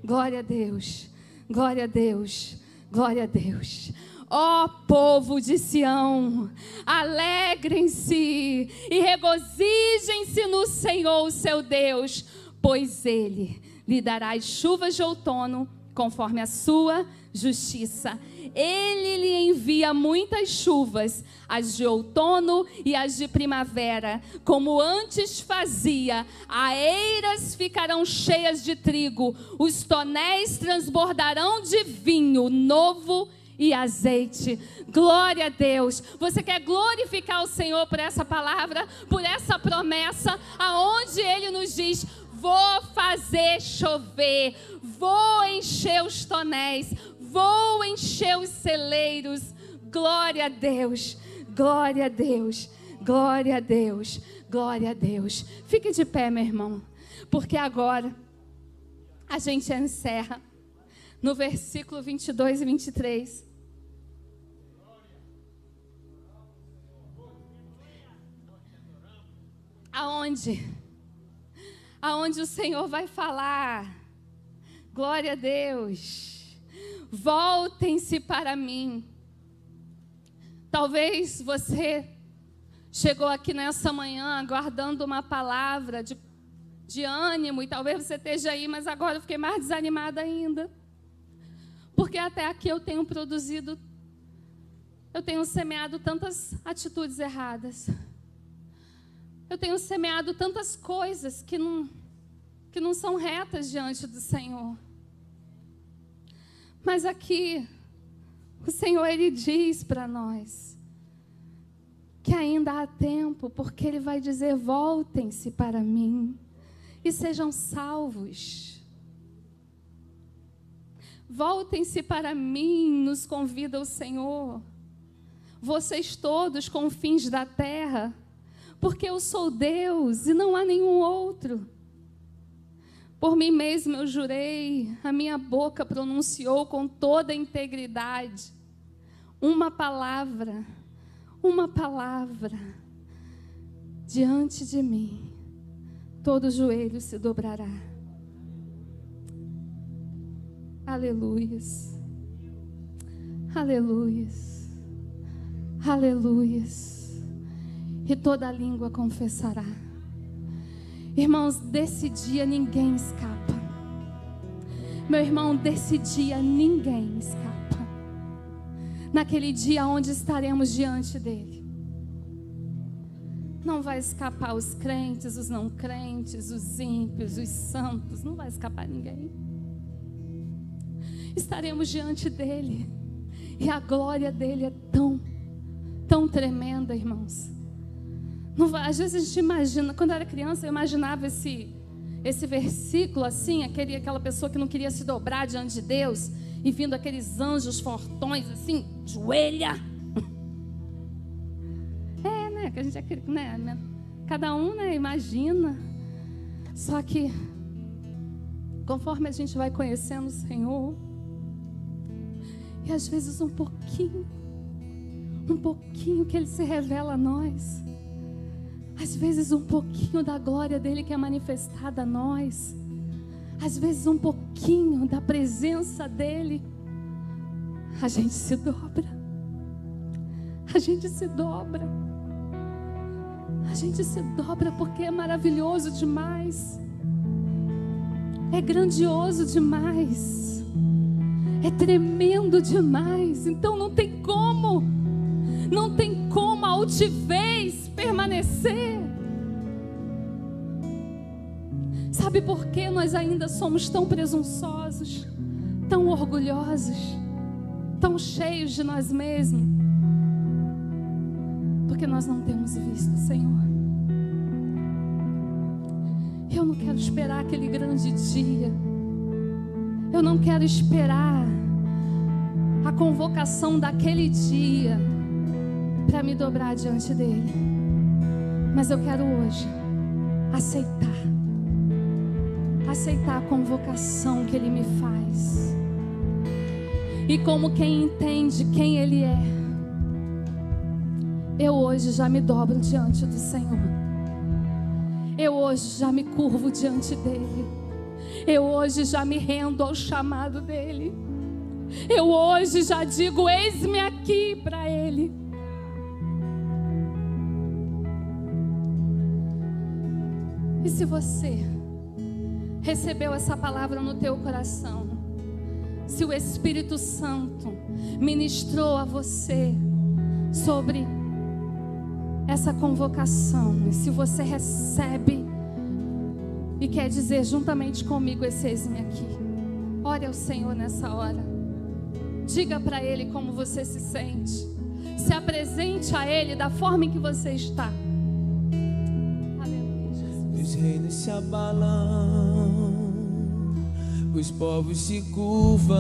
B: glória a Deus, glória a Deus, glória a Deus. Ó povo de Sião, alegrem-se e regozijem-se no Senhor, o seu Deus, pois Ele lhe dará as chuvas de outono conforme a sua justiça. Ele lhe envia muitas chuvas, as de outono e as de primavera, como antes fazia. As eiras ficarão cheias de trigo, os tonéis transbordarão de vinho novo e azeite. Glória a Deus. Você quer glorificar o Senhor por essa palavra, por essa promessa, aonde Ele nos diz: vou fazer chover, vou encher os tonéis, vou encher os celeiros. Glória a Deus, glória a Deus, glória a Deus, glória a Deus. Fique de pé, meu irmão, porque agora a gente encerra no versículo 22 e 23. Aonde o Senhor vai falar: glória a Deus, voltem-se para mim. Talvez você chegou aqui nessa manhã aguardando uma palavra de ânimo, e talvez você esteja aí, mas agora eu fiquei mais desanimada ainda, porque até aqui eu tenho semeado tantas atitudes erradas. Eu tenho semeado tantas coisas que não são retas diante do Senhor. Mas aqui, o Senhor, Ele diz para nós que ainda há tempo, porque Ele vai dizer: voltem-se para mim e sejam salvos. Voltem-se para mim, nos convida o Senhor. Vocês todos, confins da terra, porque eu sou Deus e não há nenhum outro. Por mim mesmo eu jurei, a minha boca pronunciou com toda a integridade uma palavra, diante de mim todo joelho se dobrará. Aleluias, aleluias, aleluias. E toda língua confessará. Irmãos, desse dia ninguém escapa. Meu irmão, desse dia ninguém escapa. Naquele dia onde estaremos diante dele, não vai escapar os crentes, os não crentes, os ímpios, os santos. Não vai escapar ninguém. Estaremos diante dele, e a glória dele é tão tremenda, irmãos. Às vezes a gente imagina, quando eu era criança, eu imaginava esse versículo assim, aquela pessoa que não queria se dobrar diante de Deus, e vindo aqueles anjos fortões assim, joelha. né? Que a gente é, né? Cada um, né, imagina. Só que, conforme a gente vai conhecendo o Senhor, e às vezes um pouquinho que Ele se revela a nós, às vezes um pouquinho da glória dEle que é manifestada a nós, às vezes um pouquinho da presença dEle, a gente se dobra, a gente se dobra porque é maravilhoso demais, é grandioso demais, é tremendo demais. Então não tem como a altivez permanecer. Sabe por que nós ainda somos tão presunçosos, tão orgulhosos, tão cheios de nós mesmos? Porque nós não temos visto o Senhor. Eu não quero esperar aquele grande dia. Eu não quero esperar a convocação daquele dia para me dobrar diante dele. Mas eu quero hoje aceitar a convocação que ele me faz. E como quem entende quem ele é, eu hoje já me dobro diante do Senhor. Eu hoje já me curvo diante dele. Eu hoje já me rendo ao chamado dele. Eu hoje já digo: eis-me aqui para ele. E se você recebeu essa palavra no teu coração, se o Espírito Santo ministrou a você sobre essa convocação, e se você recebe e quer dizer juntamente comigo esse eis-me aqui, ore ao Senhor nessa hora. Diga para Ele como você se sente. Se apresente a Ele da forma em que você está. Aleluia, Jesus.
C: Os reinos se abalam, os povos se curvam,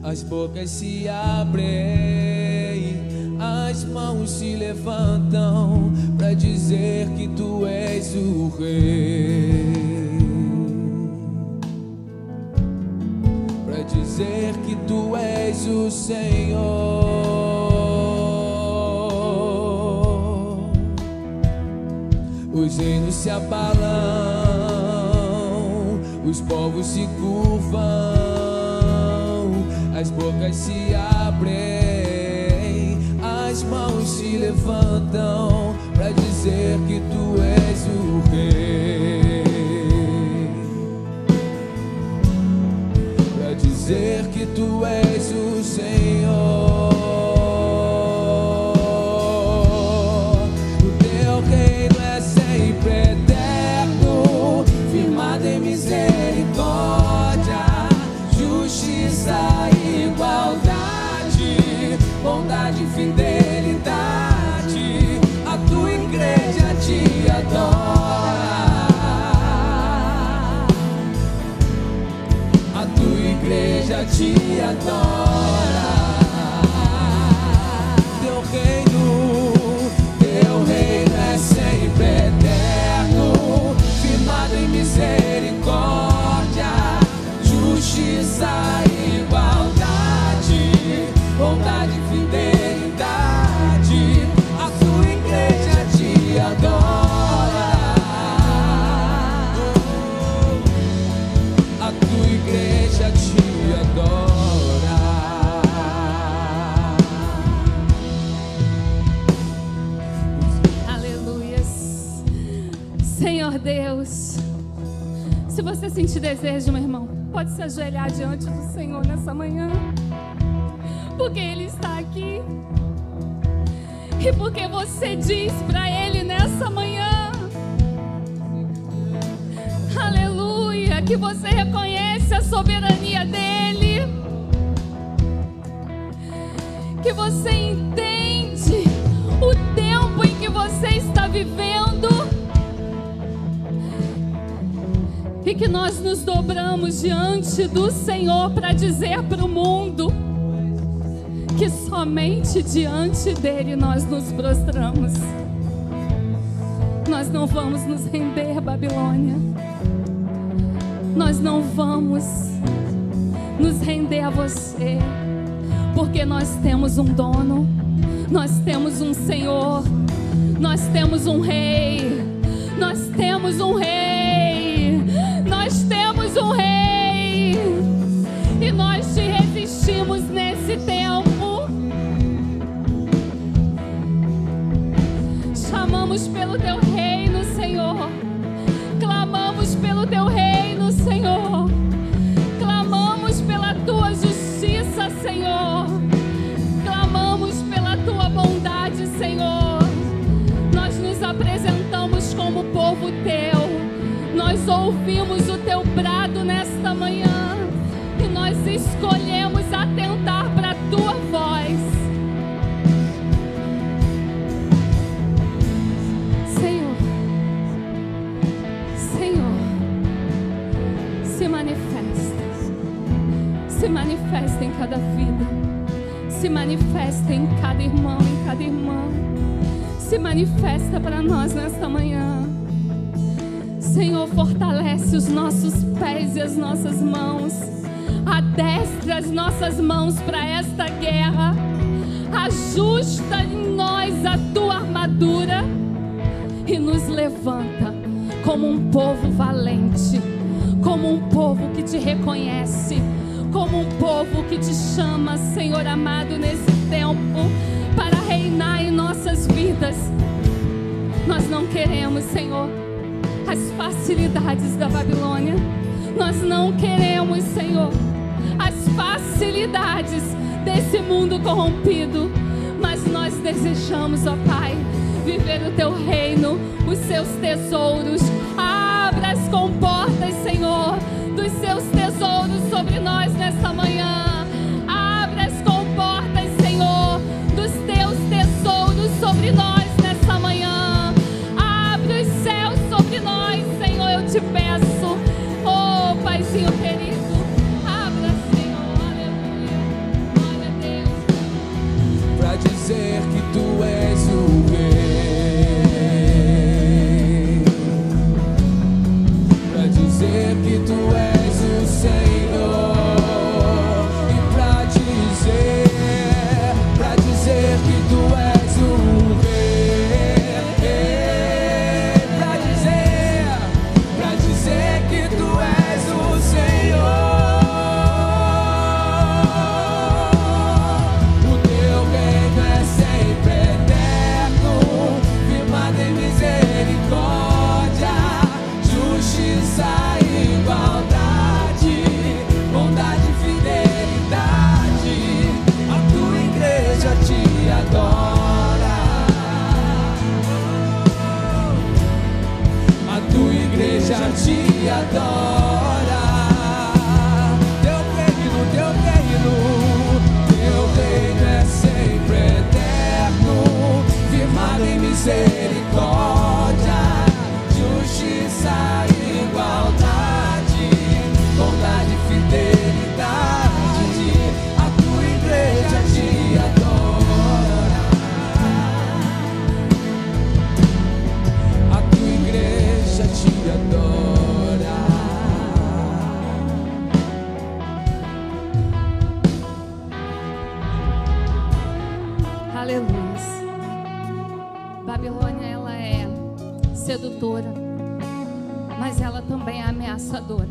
C: as bocas se abrem, as mãos se levantam para dizer que tu és o Rei, para dizer que tu és o Senhor. Os reinos se abalam, os povos se curvam, as bocas se abrem, as mãos se levantam para dizer que tu és o Rei, para dizer que tu és o Senhor. O teu reino é sempre eterno, firmado em misericórdia, justiça e igualdade, bondade e fidelidade. A tua igreja te adora, a tua igreja te adora. Teu reino é sempre eterno, firmado em misericórdia, justiça e igualdade, bondade e fidelidade. A tua igreja te adora, a tua igreja te adora.
B: Aleluias. Senhor Deus, se você sentir desejo, meu irmão, pode se ajoelhar diante do Senhor nessa manhã, porque Ele está aqui, e porque você diz para Ele nessa manhã, aleluia, que você reconhece a soberania dEle, que você entende o tempo em que você está vivendo, e que nós nos dobramos diante do Senhor para dizer para o mundo que somente diante dele nós nos prostramos. Nós não vamos nos render, Babilônia. Nós não vamos nos render a você, porque nós temos um dono, nós temos um Senhor, nós temos um Rei, nós temos um Rei, nós temos um Rei, e nós te resistimos nesse tempo. Chamamos pelo teu reino, Senhor. Clamamos pelo teu reino, Senhor. Clamamos pela tua justiça, Senhor. Clamamos pela tua bondade, Senhor. Nós nos apresentamos como povo teu. Nós ouvimos o teu brado nesta manhã e nós escolhemos atentar para a tua voz. Se manifesta em cada vida, se manifesta em cada irmão, em cada irmã, se manifesta para nós nesta manhã. Senhor, fortalece os nossos pés e as nossas mãos, adestra as nossas mãos para esta guerra, ajusta em nós a tua armadura e nos levanta como um povo valente, como um povo que te reconhece, como um povo que te chama, Senhor amado, nesse tempo, para reinar em nossas vidas. Nós não queremos, Senhor, as facilidades da Babilônia. Nós não queremos, Senhor, as facilidades desse mundo corrompido. Mas nós desejamos, ó Pai, viver o teu reino, os seus tesouros. Abra as comportas, Senhor, dos seus tesouros sobre nós nesta manhã. Abra as comportas, Senhor, dos teus tesouros sobre nós nesta manhã. Abre os céus sobre nós, Senhor, eu te peço. Oh, Paizinho querido, abra, Senhor, aleluia. Glória a Deus.
C: Pra dizer que tu és o Rei, pra dizer que tu és o Senhor, e pra dizer que tu és o Rei, pra dizer que tu és o Senhor. O teu reino é sempre eterno, firmado em misericórdia, justiça, igualdade, bondade e fidelidade. A tua igreja te adora, a tua igreja te adora. Teu reino é sempre eterno, firmado em misericórdia, justiça, igualdade, bondade e fidelidade. A tua igreja te adora, a tua igreja te adora.
B: Aleluia. Babilônia, ela é sedutora, mas ela também é ameaçadora.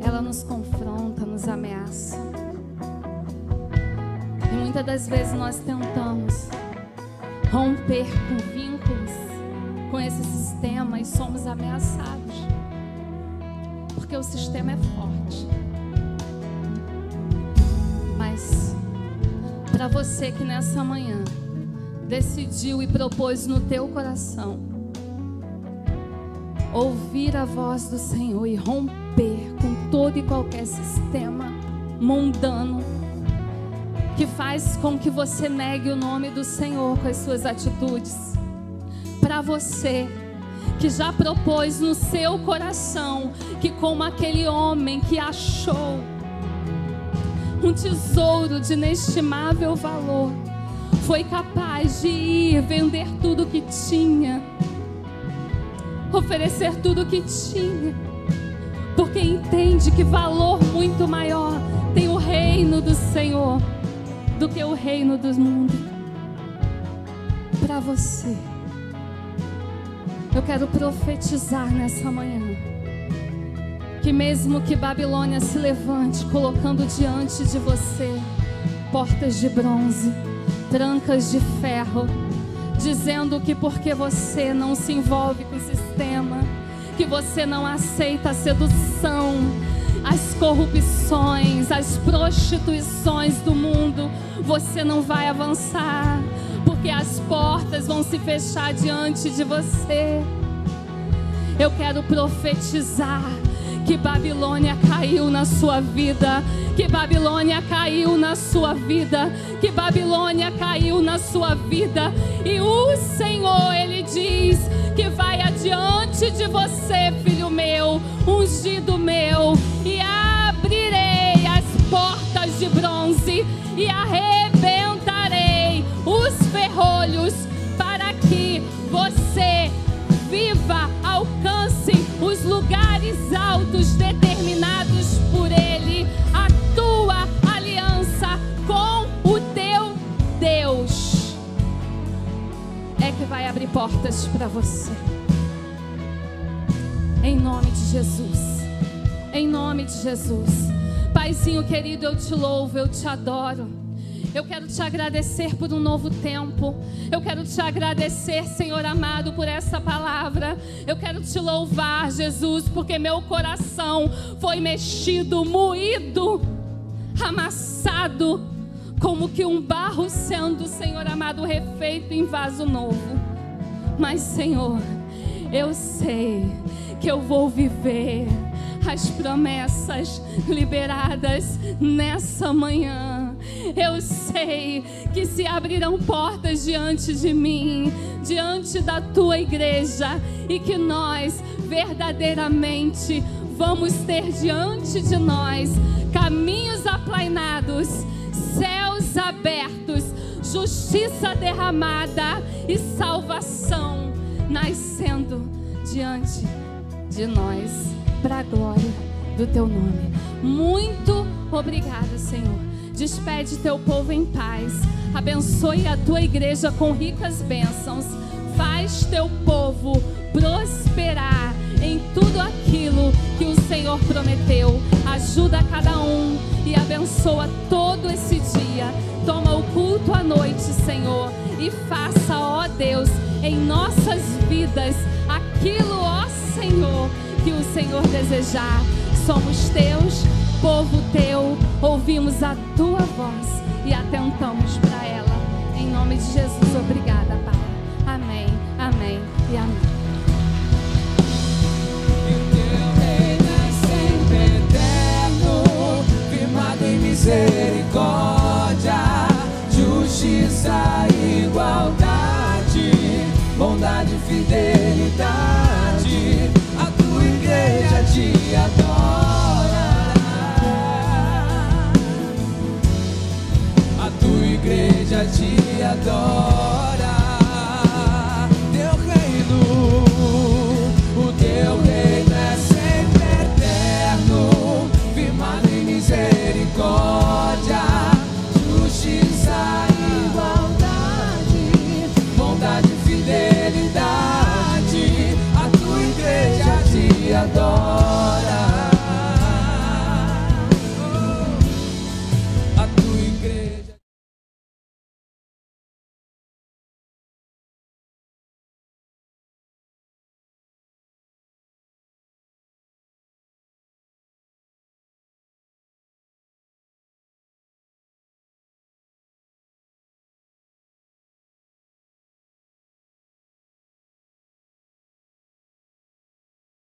B: Ela nos confronta, nos ameaça. E muitas das vezes nós tentamos romper com vínculos com esse sistema e somos ameaçados, porque o sistema é forte. Mas para você que nessa manhã decidiu e propôs no teu coração ouvir a voz do Senhor e romper com todo e qualquer sistema mundano que faz com que você negue o nome do Senhor com as suas atitudes. Para você que já propôs no seu coração que, como aquele homem que achou um tesouro de inestimável valor, foi capaz de ir vender tudo que tinha, oferecer tudo que tinha, porque entende que valor muito maior tem o reino do Senhor do que o reino do mundo. Para você, eu quero profetizar nessa manhã que mesmo que Babilônia se levante, colocando diante de você portas de bronze, trancas de ferro, dizendo que porque você não se envolve com o sistema, que você não aceita a sedução, as corrupções, as prostituições do mundo, você não vai avançar, porque as portas vão se fechar diante de você. Eu quero profetizar que Babilônia caiu na sua vida, que Babilônia caiu na sua vida, que Babilônia caiu na sua vida. E o Senhor, Ele diz que vai adiante de você, filho meu, ungido meu, e abrirei as portas de bronze e arrebentarei os ferrolhos para que você viva, alcance os lugares altos determinados por Ele, a tua aliança com o teu Deus é que vai abrir portas para você, em nome de Jesus, em nome de Jesus. Paizinho querido, eu te louvo, eu te adoro. Eu quero te agradecer por um novo tempo. Eu quero te agradecer, Senhor amado, por essa palavra. Eu quero te louvar, Jesus, porque meu coração foi mexido, moído, amassado, como que um barro sendo, Senhor amado, refeito em vaso novo. Mas, Senhor, eu sei que eu vou viver as promessas liberadas nessa manhã. Eu sei que se abrirão portas diante de mim, diante da tua igreja, e que nós verdadeiramente vamos ter diante de nós caminhos aplainados, céus abertos, justiça derramada e salvação nascendo diante de nós, para a glória do teu nome. Muito obrigada, Senhor. Despede teu povo em paz. Abençoe a tua igreja com ricas bênçãos. Faz teu povo prosperar em tudo aquilo que o Senhor prometeu. Ajuda cada um e abençoa todo esse dia. Toma o culto à noite, Senhor, e faça, ó Deus, em nossas vidas aquilo, ó Senhor, que o Senhor desejar. Somos teus, povo teu, ouvimos a tua voz e atentamos para ela. Em nome de Jesus, obrigada, Pai. Amém, amém e amém.
C: E o teu reino é sempre eterno, firmado em misericórdia, justiça, igualdade, bondade e fidelidade.